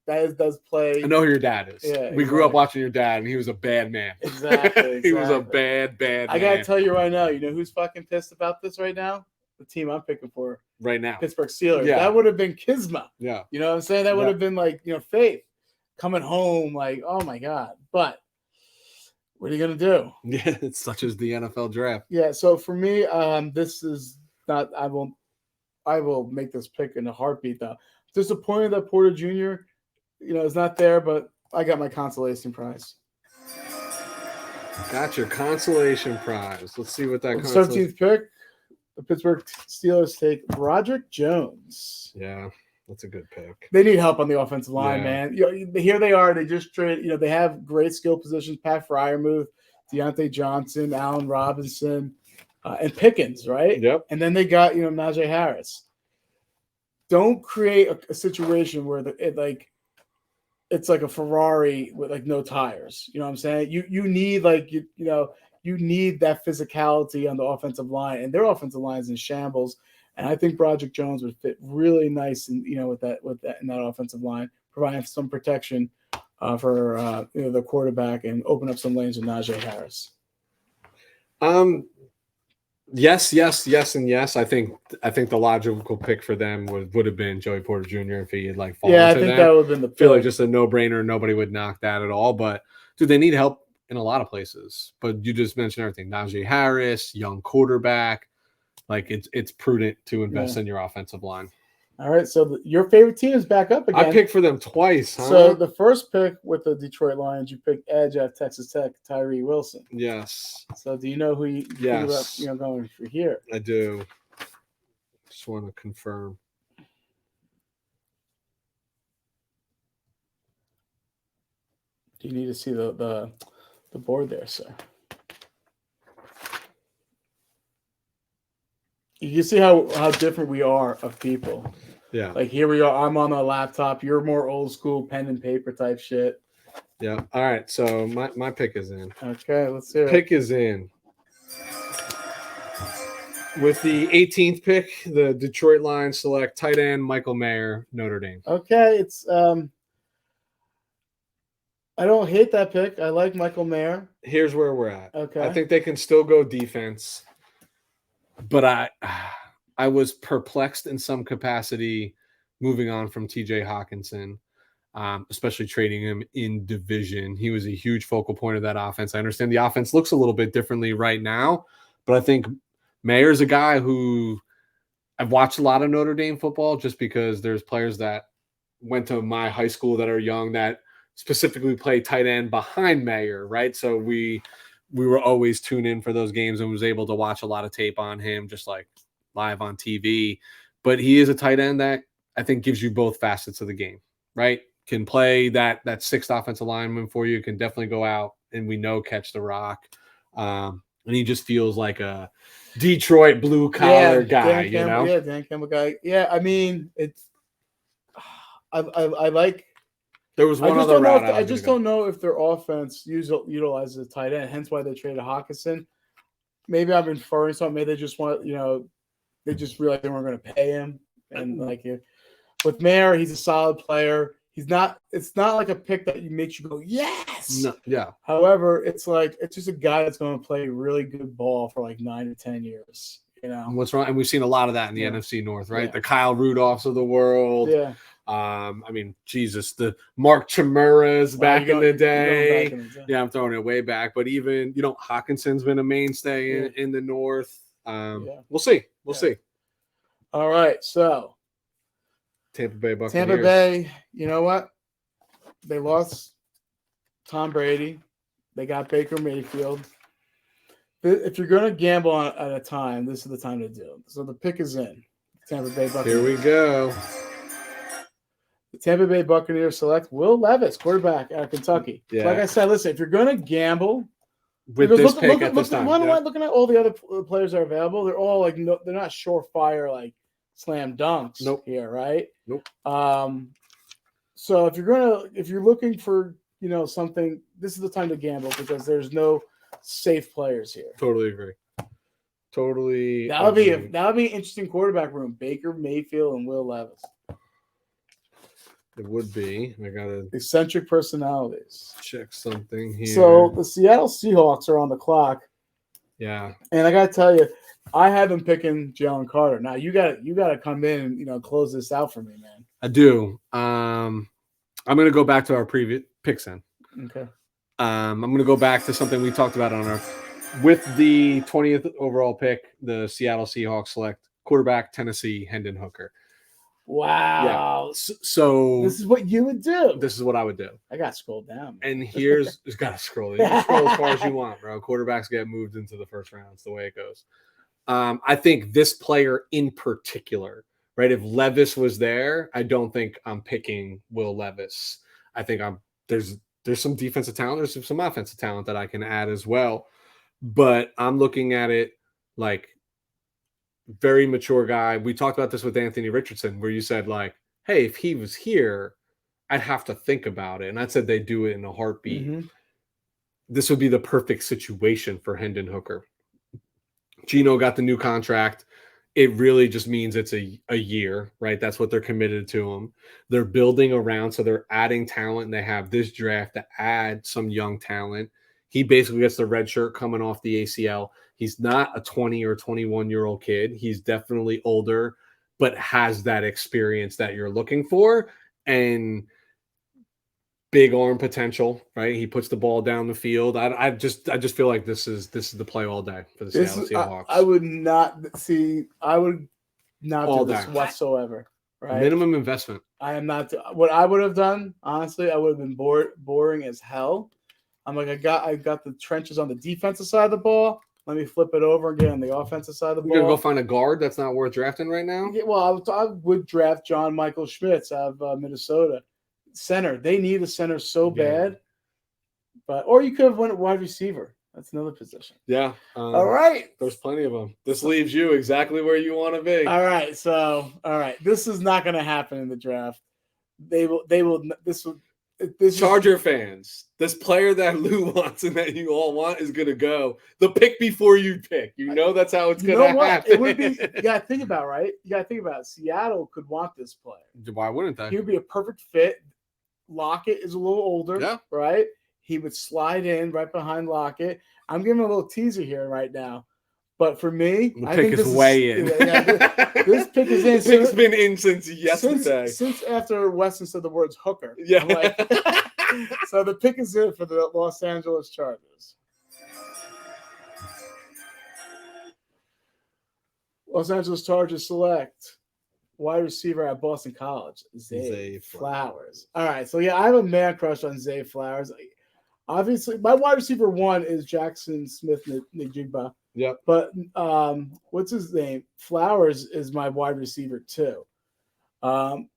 that does play. I know who your dad is. Yeah, we grew up watching your dad, and he was a bad man. Exactly. He was a bad man. I got to tell you right now, you know who's fucking pissed about this right now? the team I'm picking for right now. Pittsburgh Steelers. Yeah. That would have been Kisma. Yeah. You know what I'm saying? That would have been like, Faith coming home like, oh my God. But what are you going to do? Yeah, it's such as the NFL draft. Yeah, so for me, this is not I will make this pick in a heartbeat though. Disappointed that Porter Jr., is not there, but I got my consolation prize. Got your consolation prize. Let's see what that 13th pick. The Pittsburgh Steelers take Broderick Jones. Yeah, that's a good pick. They need help on the offensive line, man. Here they are. They just traded. They have great skill positions. Pat Fryermuth, Deontay Johnson, Allen Robinson, and Pickens, right? Yep. And then they got Najee Harris. Don't create a situation where it's like a Ferrari with like no tires. You know what I'm saying? You need you need that physicality on the offensive line, and their offensive line is in shambles. And I think Broderick Jones would fit really nice, in with that in that offensive line, providing some protection for the quarterback and open up some lanes with Najee Harris. Yes, and yes. I think the logical pick for them would have been Joey Porter Jr. if he had fallen to I think that would have been the pick. Feel like just a no-brainer. Nobody would knock that at all. But dude, they need help in a lot of places. But you just mentioned everything. Najee Harris, young quarterback. It's prudent to invest in your offensive line. All right, so your favorite team is back up again. I picked for them twice. Huh? So the first pick with the Detroit Lions, you picked edge at Texas Tech, Tyree Wilson. Yes. So do you know who you going for here? I do. Just want to confirm. Do you need to see the board there, sir? You can see how different we are of people. Yeah. Like here we are. I'm on a laptop. You're more old school pen and paper type shit. Yeah. All right. So my pick is in. Okay. Let's hear it. Pick is in. With the 18th pick, the Detroit Lions select tight end Michael Mayer, Notre Dame. Okay. It's I don't hate that pick. I like Michael Mayer. Here's where we're at. Okay. I think they can still go defense. But I was perplexed in some capacity moving on from TJ Hawkinson, especially trading him in division. He was a huge focal point of that offense. I understand the offense looks a little bit differently right now, but I think Mayer's a guy who I've watched a lot of Notre Dame football just because there's players that went to my high school that are young that specifically play tight end behind Mayer, right? So we were always tuned in for those games and was able to watch a lot of tape on him, just like live on TV. But he is a tight end that I think gives you both facets of the game, right? Can play that sixth offensive lineman for you, can definitely go out and we know catch the rock. And he just feels like a Detroit blue collar guy, Yeah, Dan Campbell guy. Yeah, I mean, it's I like. There was one other route. I just don't know if their offense utilizes a tight end. Hence why they traded Hawkinson. Maybe I'm inferring something. Maybe they just want, they just realized they weren't going to pay him. And with Mayer, he's a solid player. It's not like a pick that makes you go, yes. No, yeah. However, it's just a guy that's going to play really good ball for 9 to 10 years. What's wrong? And we've seen a lot of that in the NFC North, right? Yeah. The Kyle Rudolphs of the world. Yeah. I mean, Jesus, the Mark Chimuras back in the day. Yeah, I'm throwing it way back. But even, Hawkinson's been a mainstay in the North. We'll see. We'll see. All right. So Tampa Bay Buccaneers. Tampa Bay, you know what? They lost Tom Brady. They got Baker Mayfield. If you're going to gamble at a time, this is the time to do it. So the pick is in. Tampa Bay Buccaneers. Here we go. The Tampa Bay Buccaneers select Will Levis, quarterback out of Kentucky. Yeah. Like I said, listen, if you're going to gamble, with this pick at this time. Looking at all the other players that are available, they're all they're not surefire slam dunks here, right? Nope. So if you're looking for something, this is the time to gamble because there's no safe players here. Totally agree. That would be an interesting quarterback room. Baker Mayfield and Will Levis. It would be. I gotta eccentric personalities. Check something here. So the Seattle Seahawks are on the clock. Yeah. And I gotta tell you, I have him picking Jalen Carter. Now you got to come in and close this out for me, man. I do. I'm going to go back to our previous picks then. Okay. I'm going to go back to something we talked about with the 20th overall pick, the Seattle Seahawks select quarterback Tennessee Hendon Hooker. Wow. Yeah. So this is what you would do. This is what I would do. I got to scroll down. Man. And here's – just got to scroll. You can scroll as far as you want, bro. Quarterbacks get moved into the first round. It's the way it goes. I think this player in particular, right? If Levis was there, I don't think I'm picking Will Levis. I think there's some defensive talent, there's some offensive talent that I can add as well. But I'm looking at it like very mature guy. We talked about this with Anthony Richardson, where you said like, hey, if he was here, I'd have to think about it. And I said they'd do it in a heartbeat. Mm-hmm. This would be the perfect situation for Hendon Hooker. Gino got the new contract. It really just means it's a year, right? That's what they're committed to him. They're building around, so they're adding talent, and they have this draft to add some young talent. He basically gets the red shirt coming off the ACL. He's not a 20 or 21-year-old kid. He's definitely older, but has that experience that you're looking for. And big arm potential, right? He puts the ball down the field. I just feel like this is the play all day for the Seattle Seahawks. I would not do this whatsoever. Right? Minimum investment. I am not. What I would have done, honestly, I would have been boring as hell. I'm like, I got the trenches on the defensive side of the ball. Let me flip it over and get on the offensive side of the ball. You're gonna go find a guard that's not worth drafting right now? Yeah, well, I would draft John Michael Schmitz out of Minnesota. Center. They need a center so bad. Or you could have went wide receiver. That's another position. Yeah. All right. There's plenty of them. This leaves you exactly where you want to be. All right. So, this is not going to happen in the draft. Charger fans, this player that Lou wants and that you all want is going to go. The pick before you pick. You know that's how it's going to happen. It would be. You got to think about it, right? You got to think about it. Seattle could want this player. Why wouldn't they? He would be a perfect fit. Lockett is a little older, right? He would slide in right behind Lockett. I'm giving a little teaser here right now. But for me, I think this is way in. This pick is in. This pick's been in since yesterday. Since after Weston said the words hooker. Yeah. So the pick is in for the Los Angeles Chargers. Los Angeles Chargers select wide receiver at Boston College, Zay Flowers. All right, so I have a man crush on Zay Flowers. Obviously, my wide receiver one is Jackson Smith-Njigba. Yep. But what's his name? Flowers is my wide receiver too.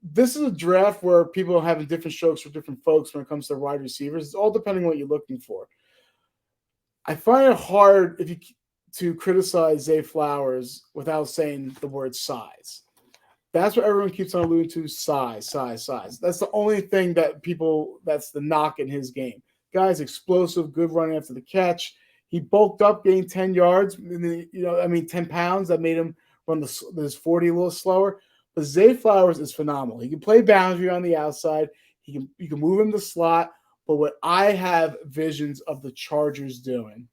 This is a draft where people are having different strokes for different folks when it comes to wide receivers. It's all depending on what you're looking for. I find it hard to criticize Zay Flowers without saying the word size. That's what everyone keeps on alluding to, size. That's the only thing that's the knock in his game. Guy's explosive, good running after the catch. He bulked up, gained 10 yards, 10 pounds. That made him run this 40 a little slower. But Zay Flowers is phenomenal. He can play boundary on the outside. You can move him to slot. But what I have visions of the Chargers doing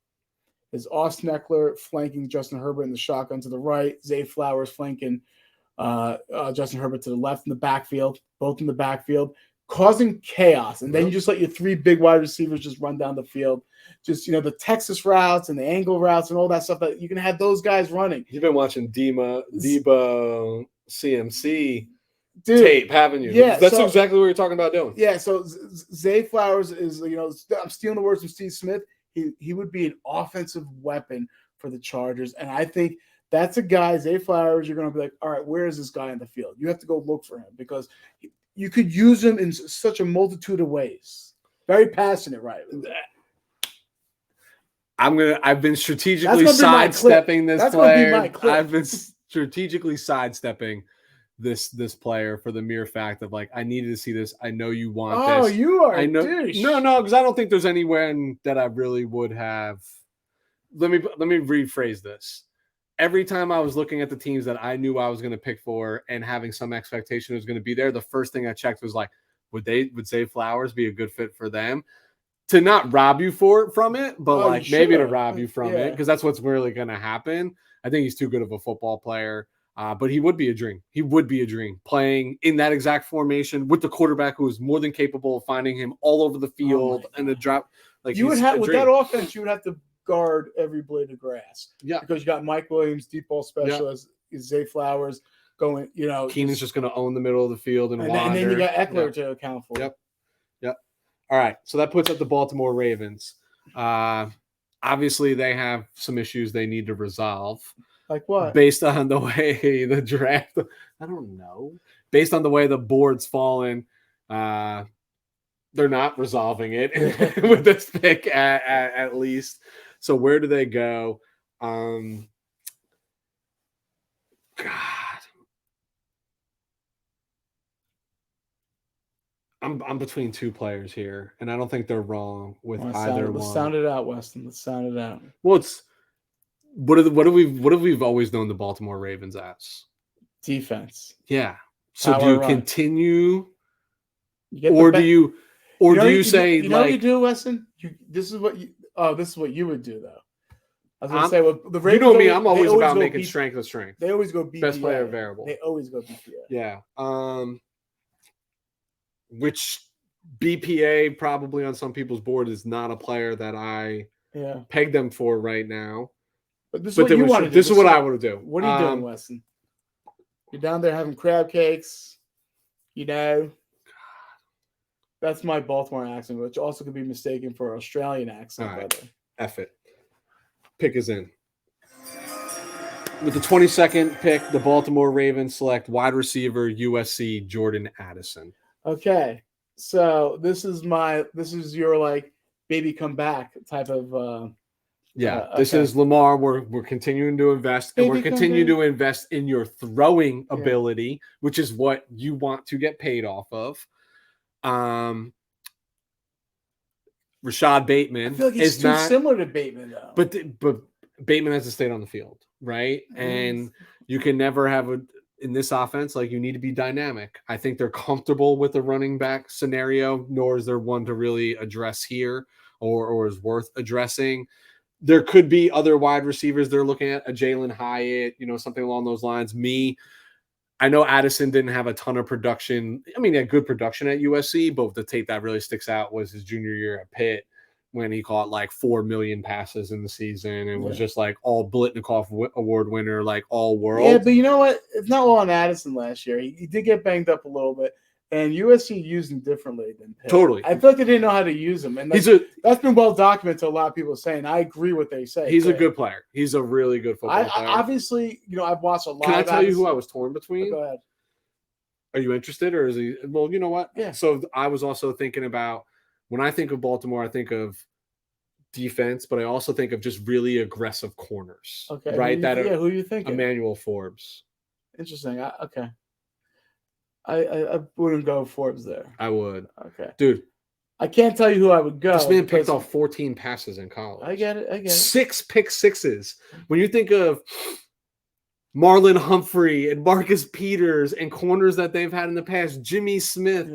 is Austin Eckler flanking Justin Herbert in the shotgun to the right, Zay Flowers flanking Justin Herbert to the left in the backfield, both in the backfield, causing chaos. And then you just let your three big wide receivers just run down the field. Just, the Texas routes and the angle routes and all that stuff that you can have those guys running. You've been watching Debo CMC tape, haven't you? Yeah. That's exactly what you're talking about doing. Yeah. So Zay Flowers is, I'm stealing the words from Steve Smith. He would be an offensive weapon for the Chargers. And I think that's a guy, Zay Flowers, you're going to be like, all right, where is this guy in the field? You have to go look for him because you could use him in such a multitude of ways. Very passionate, right? I've been strategically sidestepping this player. I've been strategically sidestepping this player for the mere fact of I needed to see this. I know you want this. Oh, you are. I know. Douche. No, because I don't think there's anywhere that I really would have. Let me rephrase this. Every time I was looking at the teams that I knew I was going to pick for and having some expectation was going to be there, the first thing I checked was would Zay Flowers be a good fit for them? To not rob you from it, but maybe to rob you from it, because that's what's really going to happen. I think he's too good of a football player. But he would be a dream. He would be a dream playing in that exact formation with the quarterback who is more than capable of finding him all over the field and the drop. Like you would have with that offense, you would have to guard every blade of grass. Yeah, because you got Mike Williams, deep ball specialist, Zay Flowers going. Keenan's just going to own the middle of the field and wander. And then you got Eckler to account for. Yep. All right, so that puts up the Baltimore Ravens. Obviously, they have some issues they need to resolve. Like what? Based on the way the draft, I don't know. Based on the way the board's fallen, they're not resolving it with this pick at least. So where do they go? God, I'm between two players here, and I don't think they're wrong with either one. Let's sound it out, Weston. Let's sound it out. Well, it's. What have we always known the Baltimore Ravens as? Defense. Yeah. So do you continue, or do you say you know what you do, Weston? This is what you would do though. I was gonna say, well, the Ravens. You know me, I'm always about making strength of strength. They always go BPA. Best player variable. They always go BPA. Yeah. Which BPA probably on some people's board is not a player that I peg them for right now. But this is what you want to do. This is what I want to do. What are you doing, Weston? You're down there having crab cakes. That's my Baltimore accent, which also could be mistaken for Australian accent. All right. F it. Pick is in. With the 22nd pick, the Baltimore Ravens select wide receiver USC Jordan Addison. Okay. So this is your like baby come back type of this is Lamar. We're continuing to invest, and we're continuing to invest in your throwing ability, which is what you want to get paid off of. Rashad Bateman I feel like he's too similar to Bateman, though. But Bateman has to stay on the field, right? And you can never have in this offense, like you need to be dynamic. I think they're comfortable with the running back scenario, nor is there one to really address here or is worth addressing. There could be other wide receivers they're looking at, a Jalen Hyatt, something along those lines. I know Addison didn't have a ton of production. I mean, he had good production at USC, but the tape that really sticks out was his junior year at Pitt when he caught like 4 million passes in the season and was just like all Blitnikoff Award winner, like all world. Yeah, but you know what? It's not all on Addison last year. He did get banged up a little bit. And USC used him differently than Pitt. Totally. I feel like they didn't know how to use him. And that's been well documented to a lot of people saying. I agree with what they say. He's a good player. He's a really good football player. Obviously, I've watched a lot of Can I tell you who I was torn between? Go ahead. Are you interested or is he? Well, you know what? Yeah. So I was also thinking about when I think of Baltimore, I think of defense, but I also think of just really aggressive corners. Okay. Right? Who are you thinking? Emmanuel Forbes. Interesting. Okay. I wouldn't go Forbes there. I would. Okay. Dude. I can't tell you who I would go. This man picked off 14 passes in college. I get it. 6 pick sixes. When you think of Marlon Humphrey and Marcus Peters and corners that they've had in the past, Jimmy Smith,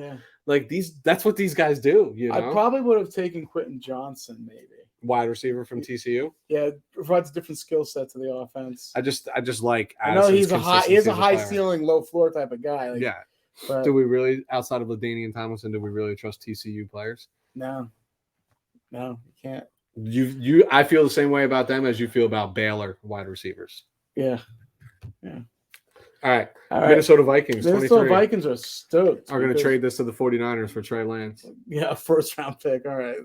that's what these guys do. I probably would have taken Quentin Johnson, maybe. Wide receiver from TCU. Yeah, provides a different skill set to the offense. I just like. I know he is a high ceiling, low floor type of guy. But do we really, outside of LaDainian Tomlinson, do we really trust TCU players? No, you can't. I feel the same way about them as you feel about Baylor wide receivers. Yeah. All right. Minnesota Vikings. Minnesota Vikings are stoked. Are going to trade this to the 49ers for Trey Lance. Yeah, first round pick. All right.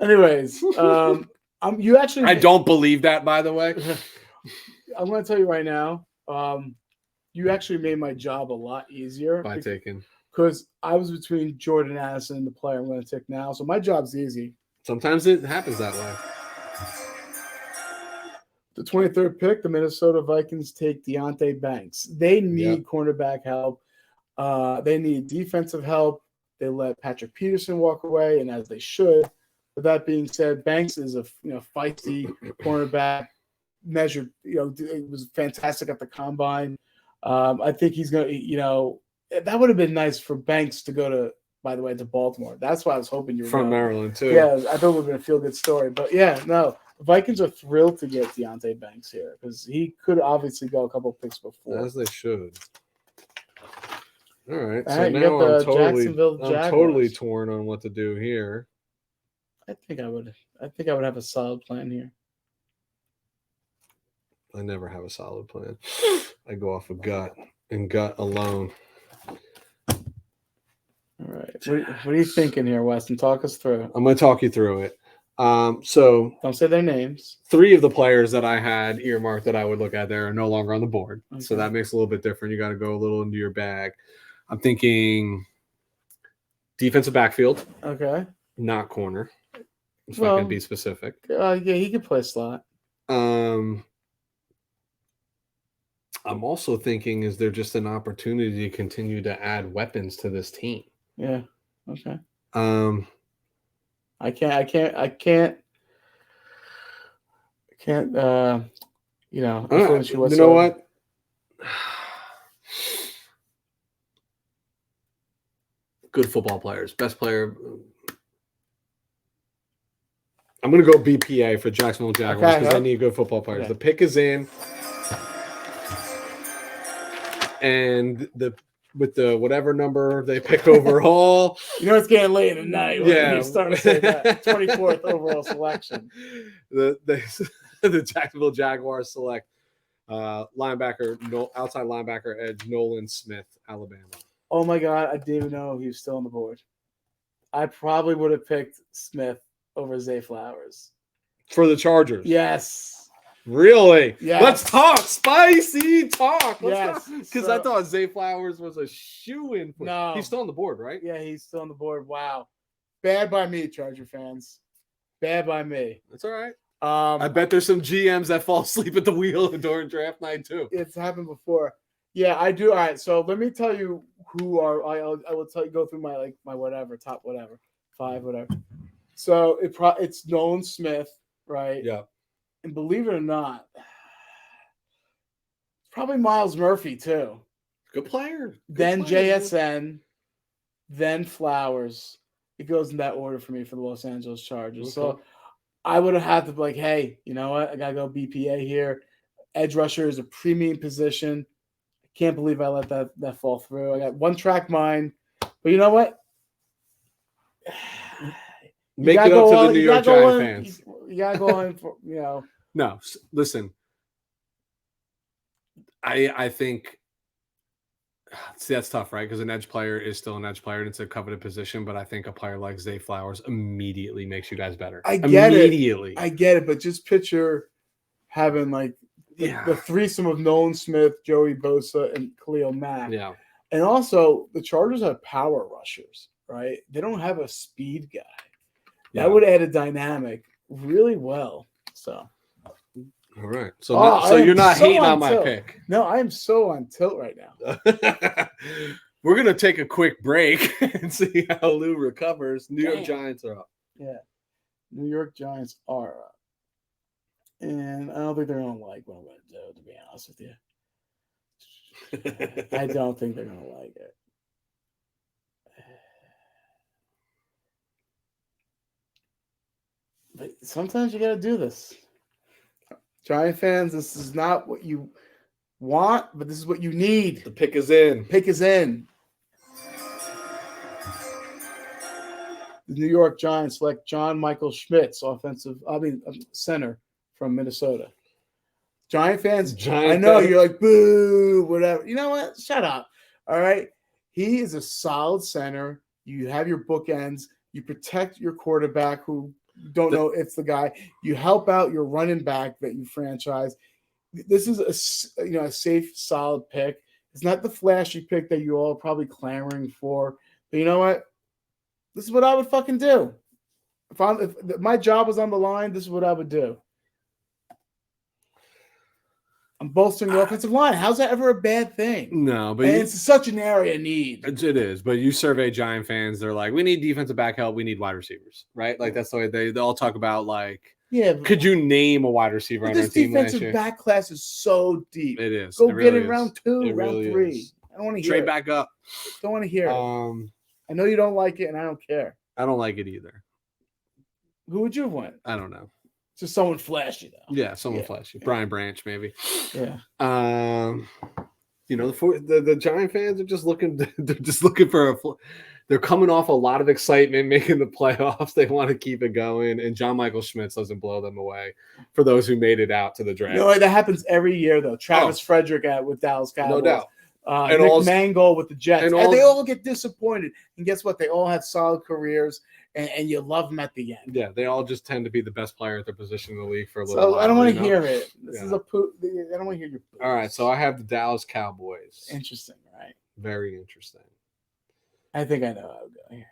Anyways, you actually. I don't believe that, by the way. I'm going to tell you right now. You actually made my job a lot easier by taking, because I was between Jordan Addison and the player I'm going to take now, so my job's easy. Sometimes it happens that way. The 23rd pick, the Minnesota Vikings take Deonte Banks. They need cornerback help. They need defensive help. They let Patrick Peterson walk away, and as they should. With that being said, Banks is a feisty cornerback. Measured, it was fantastic at the combine. I think he's going to, that would have been nice for Banks to go to, by the way, to Baltimore. That's why I was hoping you were from Maryland too. Yeah, I thought it would have been a feel-good story. But yeah, no, Vikings are thrilled to get Deontay Banks here because he could obviously go a couple picks before. As they should. All right. All So right, you now got the I'm Jacksonville totally Jaguars. torn on what to do here. I think I would have a solid plan here. I never have a solid plan. I go off of gut and gut alone. All right. What are you thinking here, Weston? Talk us through. I'm going to talk you through it. So don't say their names. 3 of the players that I had earmarked that I would look at there are no longer on the board. Okay. So that makes it a little bit different. You got to go a little into your bag. I'm thinking defensive backfield. Okay. Not corner. If I can be specific. Yeah, he could play slot. I'm also thinking, is there just an opportunity to continue to add weapons to this team? Yeah. Okay. I can't. You know what? Good football players. Best player. I'm going to go BPA for Jacksonville Jaguars because they need good football players. Okay. The pick is in. And with the whatever number they pick overall. It's getting late at night when you start to say that. 24th overall selection. The Jacksonville Jaguars select outside linebacker edge Nolan Smith, Alabama. Oh my God, I didn't even know he was still on the board. I probably would have picked Smith over Zay Flowers. For the Chargers? Yes. Really? Yes. Let's talk. Spicy talk. Yes. Because I thought Zay Flowers was a shoo-in. No. He's still on the board, right? Yeah, he's still on the board. Wow. Bad by me, Charger fans. Bad by me. That's all right. I bet there's some GMs that fall asleep at the wheel during draft night, too. It's happened before. Yeah, I do. All right, so let me tell you who are – I will tell you, go through my whatever, top whatever, 5, whatever. So it's Nolan Smith, right? Yeah. And believe it or not, it's probably Miles Murphy, too. Good player. Then JSN, then Flowers. It goes in that order for me for the Los Angeles Chargers. Okay. So I would have had to be like, hey, you know what? I got to go BPA here. Edge rusher is a premium position. I can't believe I let that fall through. I got one track mind. But you know what? Make it up to the New York Giant fans. You got to go in for, No, listen. I think that's tough, right? Because an edge player is still an edge player, and it's a coveted position. But I think a player like Zay Flowers immediately makes you guys better. I get it, but just picture having the threesome of Nolan Smith, Joey Bosa, and Khalil Mack. Yeah, and also the Chargers have power rushers, right? They don't have a speed guy. That would add a dynamic really well. So. All right. So you're not hating on my pick. No, I am so on tilt right now. We're going to take a quick break and see how Lou recovers. New York Giants are up. Yeah. New York Giants are up. And I don't think they're going to like what I'm going to do, to be honest with you. I don't think they're going to like it. But sometimes you got to do this. Giant fans, this is not what you want, but this is what you need. The pick is in. Pick is in. The New York Giants select John Michael Schmitz, center from Minnesota. Giant fans, I know you're like, boo, whatever. You know what? Shut up. All right. He is a solid center. You have your bookends. You protect your quarterback who don't know it's the guy. You help out your running back that you franchise. This is a safe, solid pick. It's not the flashy pick that you all are probably clamoring for. But you know what? This is what I would fucking do. If my job was on the line, this is what I would do. I'm bolstering the offensive line. How's that ever a bad thing? No, but it's such an area need. It is, but you survey Giant fans, they're like, we need defensive back help. We need wide receivers, right? Like that's the way they all talk about. Could you name a wide receiver on our team last year? This defensive back class is so deep. It is. Go get it round 2, round 3. Is. I don't want to hear trade back up. Don't want to hear it. I know you don't like it, and I don't care. I don't like it either. Who would you have won? I don't know. Just someone flashy though. Yeah, someone flashy. Brian Branch, maybe. Yeah. The Giant fans are just looking. They're just looking for They're coming off a lot of excitement, making the playoffs. They want to keep it going, and John Michael Schmitz doesn't blow them away. For those who made it out to the draft, That happens every year though. Travis Frederick with Dallas Cowboys. No doubt. And Nick Mangold with the Jets. And they all get disappointed. And guess what? They all had solid careers, and you love them at the end. Yeah, they all just tend to be the best player at their position in the league for a little while. I don't want to hear it. This is I don't want to hear your poop. All right, so I have the Dallas Cowboys. Interesting, right? Very interesting. I think I know how to go here.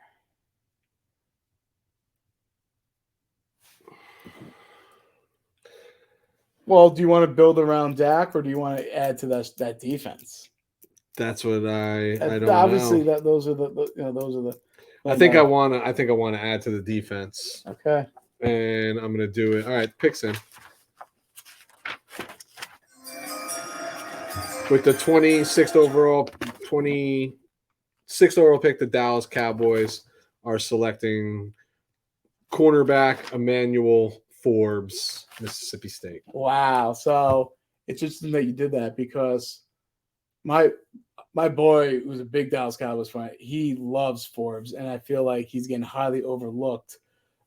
Well, do you want to build around Dak, or do you want to add to that defense? That's what I don't obviously know. Those are the. I think I want to add to the defense. Okay. And I'm gonna do it. All right, picks in. With the 26th overall pick, the Dallas Cowboys are selecting cornerback Emmanuel Forbes, Mississippi State. Wow. So it's interesting that you did that because my boy, who's a big Dallas Cowboys fan, he loves Forbes, and I feel like he's getting highly overlooked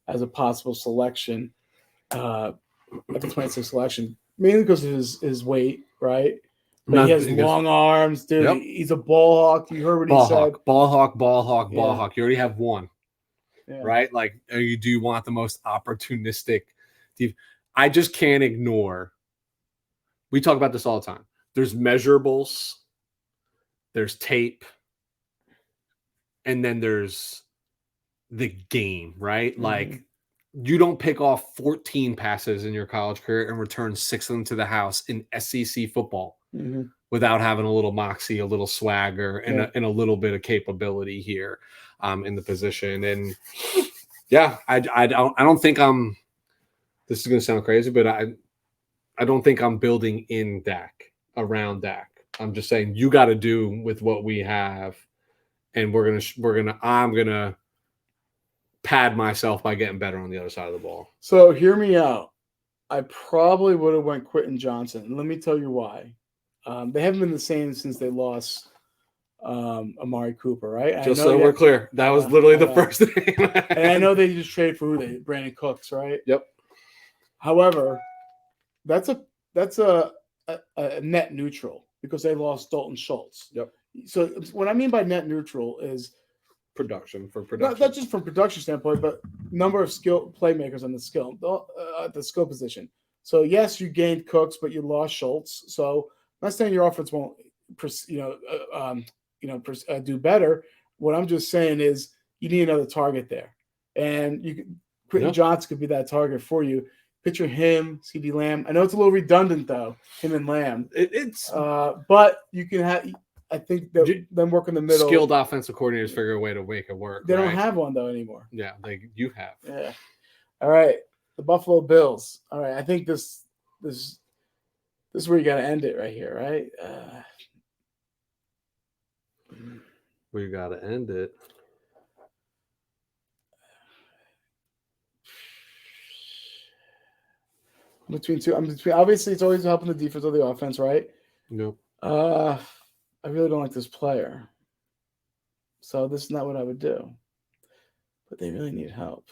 as a possible selection at the 26th selection, mainly because of his weight, right? But he has long arms, dude. Yep. He's a ball hawk. You heard what he said. Ball hawk. You already have one, right? Like, do you want the most opportunistic? I just can't ignore. We talk about this all the time. There's measurables. There's tape. And then there's the game, right? Mm-hmm. Like, you don't pick off 14 passes in your college career and return 6 of them to the house in SEC football without having a little moxie, a little swagger, and a little bit of capability here in the position. And I don't think I'm. This is going to sound crazy, but I don't think I'm building in Dak around Dak. I'm just saying you got to do with what we have, and I'm gonna pad myself by getting better on the other side of the ball. So hear me out. I probably would have went Quentin Johnson. And let me tell you why. They haven't been the same since they lost Amari Cooper, right? Just so we're clear, that was literally the first thing. And I know they just traded for Brandon Cooks, right? Yep. However, that's a net neutral because they lost Dalton Schultz. Yep. So what I mean by net neutral is production. Not just from production standpoint, but number of skill playmakers on the skill position. So yes, you gained Cooks, but you lost Schultz. So I'm not saying your offense won't, do better. What I'm just saying is you need another target there, and Quentin Johnson could be that target for you. Picture him, CeeDee Lamb. I know it's a little redundant though, him and Lamb. But you can have. I think them work in the middle. Skilled offensive coordinators figure a way to make it work. They don't have one though anymore. Yeah, you have. Yeah. All right, the Buffalo Bills. All right, I think this is where you got to end it right here, right? We got to end it. Between two. Obviously, it's always helping the defense or the offense, right? Nope. I really don't like this player. So this is not what I would do. But they really need help.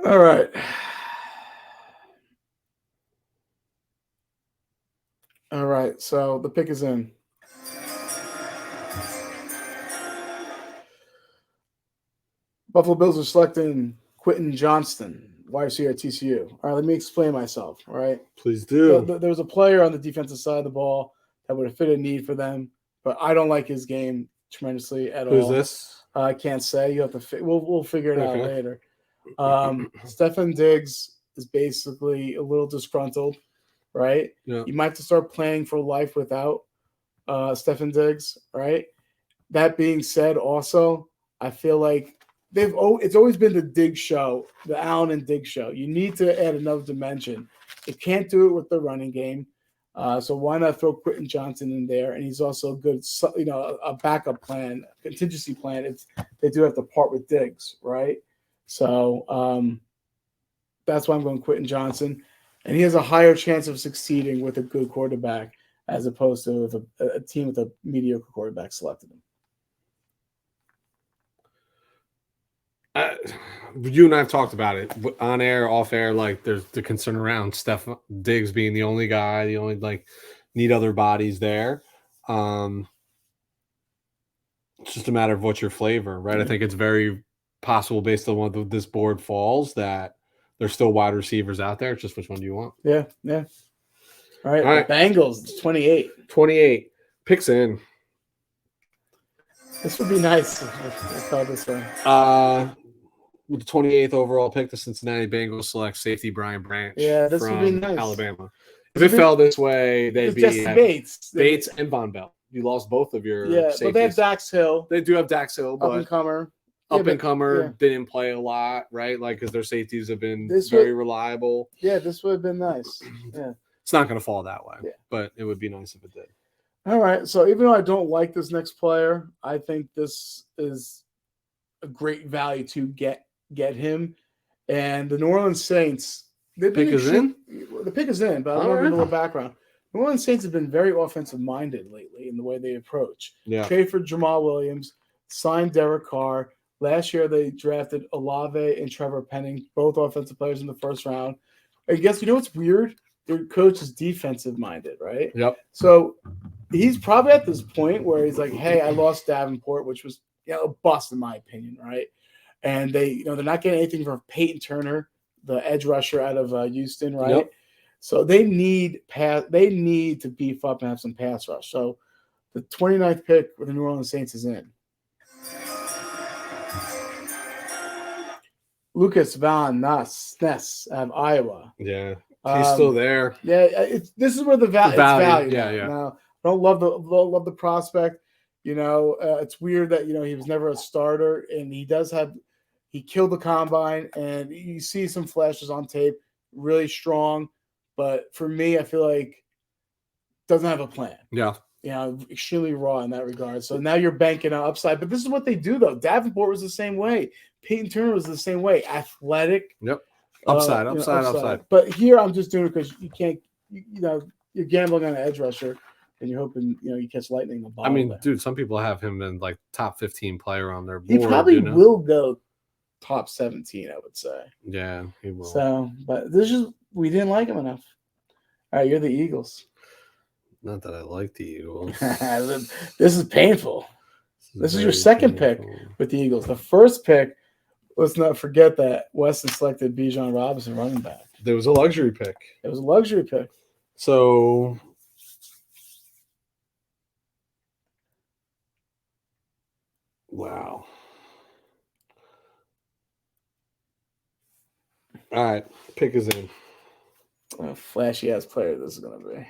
All right. All right. So the pick is in. Buffalo Bills are selecting Quentin Johnston, wide receiver at TCU. All right, let me explain myself. All right. Please do. There was a player on the defensive side of the ball that would have fit a need for them, but I don't like his game tremendously at all. Who's this? I can't say. You have to. We'll figure it out later. Stefan Diggs is basically a little disgruntled, right? Yeah. You might have to start playing for life without Stefan Diggs, right? That being said, also, I feel like it's always been the Diggs show, the Allen and Diggs show. You need to add another dimension. You can't do it with the running game. So why not throw Quentin Johnson in there? And he's also a good, a backup plan, contingency plan. They do have to part with Diggs, right? So that's why I'm going Quentin Johnson. And he has a higher chance of succeeding with a good quarterback as opposed to with a team with a mediocre quarterback selected him. You and I have talked about it on air, off air. Like, there's the concern around Steph Diggs being the only guy, the only need other bodies there. It's just a matter of what's your flavor, right? I think it's very possible based on what this board falls that there's still wide receivers out there. It's just which one do you want? Yeah. All right. Bengals, 28. 28. Picks in. This would be nice if I thought this one. With the 28th overall pick, the Cincinnati Bengals select safety Brian Branch. Yeah, this would be nice. Alabama. If it fell this way, they'd be Bates and Von Bell. You lost both of your safeties. But they have Dax Hill. They do have Dax Hill, but up and comer didn't play a lot, right? Like, because their safeties have been very reliable. Yeah, this would have been nice. Yeah, it's not going to fall that way, but it would be nice if it did. All right. So even though I don't like this next player, I think this is a great value to get him. And the New Orleans Saints, the pick is in, but I'll give a little background. New Orleans Saints have been very offensive minded lately in the way they approach. Trade for Jamal Williams, signed Derek Carr. Last year they drafted Olave and Trevor Penning, both offensive players in the first round. And guess you know what's weird? Their coach is defensive minded, right? Yep. So he's probably at this point where he's like, "Hey, I lost Davenport, which was a bust in my opinion, right?" And they're not getting anything from Peyton Turner, the edge rusher out of Houston, right? Yep. So they need to beef up and have some pass rush. So the 29th pick for the New Orleans Saints is in. Lucas Van Ness out of Iowa. Yeah, he's still there. Yeah, this is where the value. Yeah. Now, I don't love the prospect. It's weird that he was never a starter, and he killed the combine, and you see some flashes on tape, really strong. But for me, I feel like doesn't have a plan. Yeah. Extremely raw in that regard. So now you're banking on upside. But this is what they do, though. Davenport was the same way. Peyton Turner was the same way. Athletic. Yep. Upside. But here I'm just doing it because you can't, you're gambling on an edge rusher and you're hoping, you catch lightning in the ball. I mean, dude, some people have him in like top 15 player on their board. He probably will go top 17, I would say. Yeah, he will. So, but we didn't like him enough. All right, you're the Eagles. Not that I like the Eagles. This is painful. This is your second pick with the Eagles. The first pick, let's not forget that Weston selected Bijan Robinson, running back. There was a luxury pick. It was a luxury pick. So, wow. All right, pick is in. What a flashy-ass player this is going to be.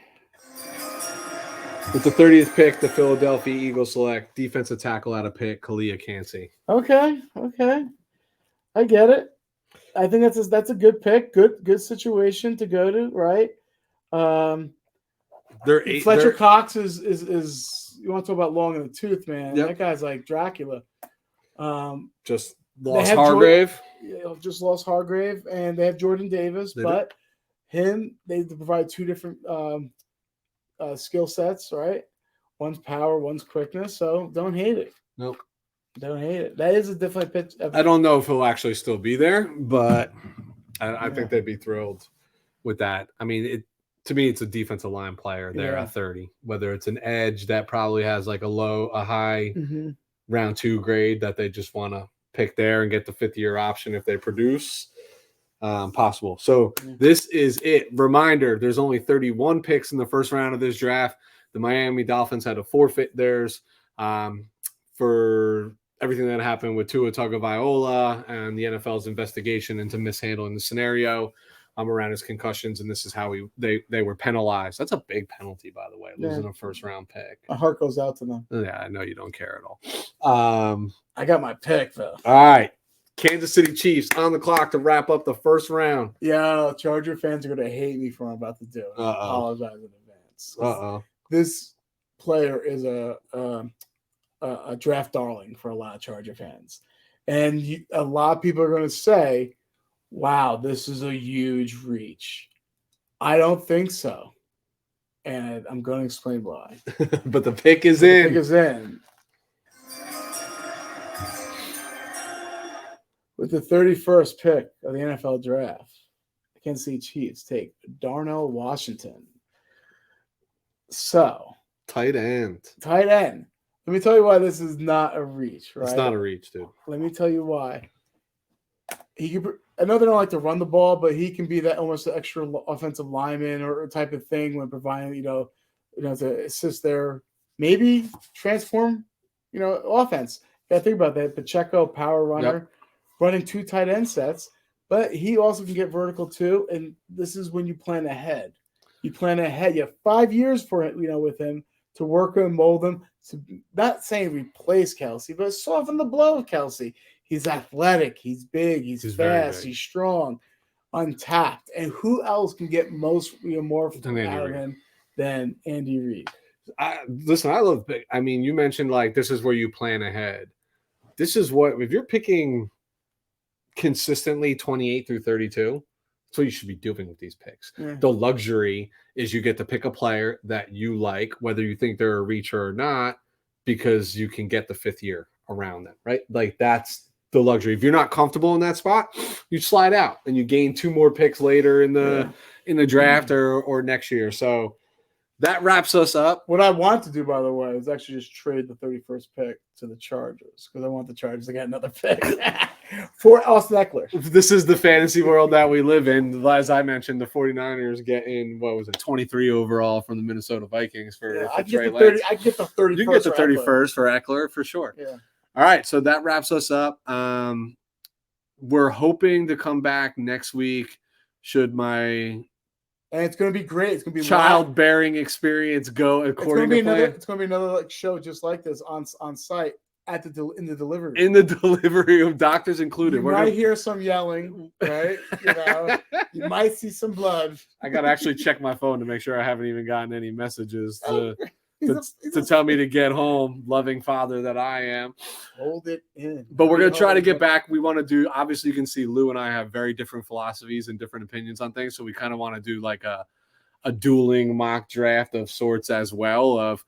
With the 30th pick, the Philadelphia Eagles select defensive tackle out of pick, Kalia Kancey. Okay. I get it. I think that's a good pick. Good situation to go to, right? Fletcher Cox is you want to talk about long in the tooth, man. Yep. That guy's like Dracula. Just lost Hargrave. Just lost Hargrave, and they have Jordan Davis, they provide two different skill sets, right? One's power, one's quickness. So don't hate it. Nope. Don't hate it. That is a different pitch. I don't know if he'll actually still be there, but I think they'd be thrilled with that. I mean, to me, it's a defensive line player there at 30. Whether it's an edge that probably has like a high round 2 grade that they just want to pick there and get the 5th-year option if they produce. Possible. So this is it. Reminder, there's only 31 picks in the first round of this draft. The Miami Dolphins had to forfeit theirs for everything that happened with Tua Tagovailoa and the NFL's investigation into mishandling the scenario around his concussions, and this is how they were penalized. That's a big penalty, by the way, losing a first-round pick. My heart goes out to them. Yeah, I know you don't care at all. I got my pick, though. All right. Kansas City Chiefs on the clock to wrap up the first round. Yeah, Charger fans are going to hate me for what I'm about to do. I apologize in advance. This player is a draft darling for a lot of Charger fans. And a lot of people are going to say, wow, this is a huge reach. I don't think so. And I'm going to explain why. But the pick is in. The pick is in. With the 31st pick of the NFL draft, the Kansas City Chiefs take Darnell Washington. So, tight end. Let me tell you why this is not a reach, right? It's not a reach, dude. Let me tell you why. I know they don't like to run the ball, but he can be that almost an extra offensive lineman or type of thing when providing, to assist their maybe transform, offense. You got to think about that. Pacheco, power runner, running 2 tight end sets, but he also can get vertical too. And this is when you plan ahead. You plan ahead. You have 5 years for it, with him to work him, mold him. To not saying replace Kelsey, but soften the blow of Kelsey. He's athletic. He's big. He's fast. He's strong, untapped. And who else can get more out of him than Andy Reid? Listen, I love big. I mean, you mentioned this is where you plan ahead. This is what, if you're picking consistently 28 through 32, that's what you should be doing with these picks. Yeah. The luxury is you get to pick a player that you like, whether you think they're a reacher or not, because you can get the 5th year around them, right? That's the luxury. If you're not comfortable in that spot, you slide out and you gain 2 more picks later in the draft or next year. So that wraps us up. What I want to do, by the way, is actually just trade the 31st pick to the Chargers, because I want the Chargers to get another pick for Austin Eckler. This is the fantasy world that we live in. As I mentioned, the 49ers getting, 23 overall from the Minnesota Vikings for Trey Lance. I get the 31st. You get the 31st for Eckler for sure. Yeah. All right, so that wraps us up. We're hoping to come back next week. And it's going to be great. It's going to be childbearing experience go according to plan. It's going to be another show just like this on site in the delivery room. In the delivery room, doctors included. You might hear some yelling, right? You might see some blood. I got to actually check my phone to make sure I haven't even gotten any messages to tell me to get home, loving father that I am. Hold it in. But we're going to try to get back. We want to do, obviously you can see Lou and I have very different philosophies and different opinions on things. So we kind of want to do a dueling mock draft of sorts as well of,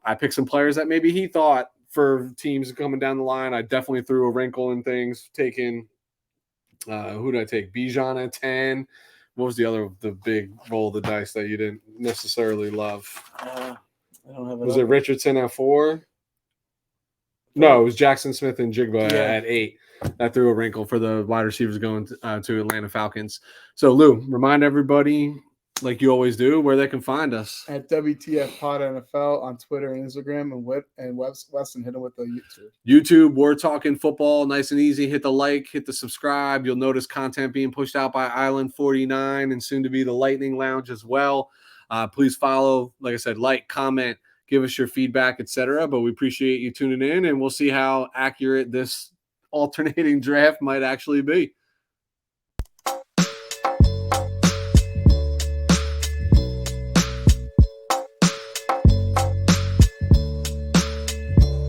I picked some players that maybe he thought for teams coming down the line. I definitely threw a wrinkle in things, taking, who did I take? Bijan at 10. What was the big roll of the dice that you didn't necessarily love? I don't have it. Was it Richardson at 4? No, it was Jackson Smith and Jigba at 8. That threw a wrinkle for the wide receivers going to Atlanta Falcons. So, Lou, remind everybody, like you always do, where they can find us. At WTF Pod NFL on Twitter and Instagram, and Weston, hit them with the YouTube. YouTube, we're talking football, nice and easy. Hit the like, hit the subscribe. You'll notice content being pushed out by Island 49 and soon to be the Lightning Lounge as well. Please follow, like I said, comment, give us your feedback, etc. But we appreciate you tuning in, and we'll see how accurate this alternating draft might actually be.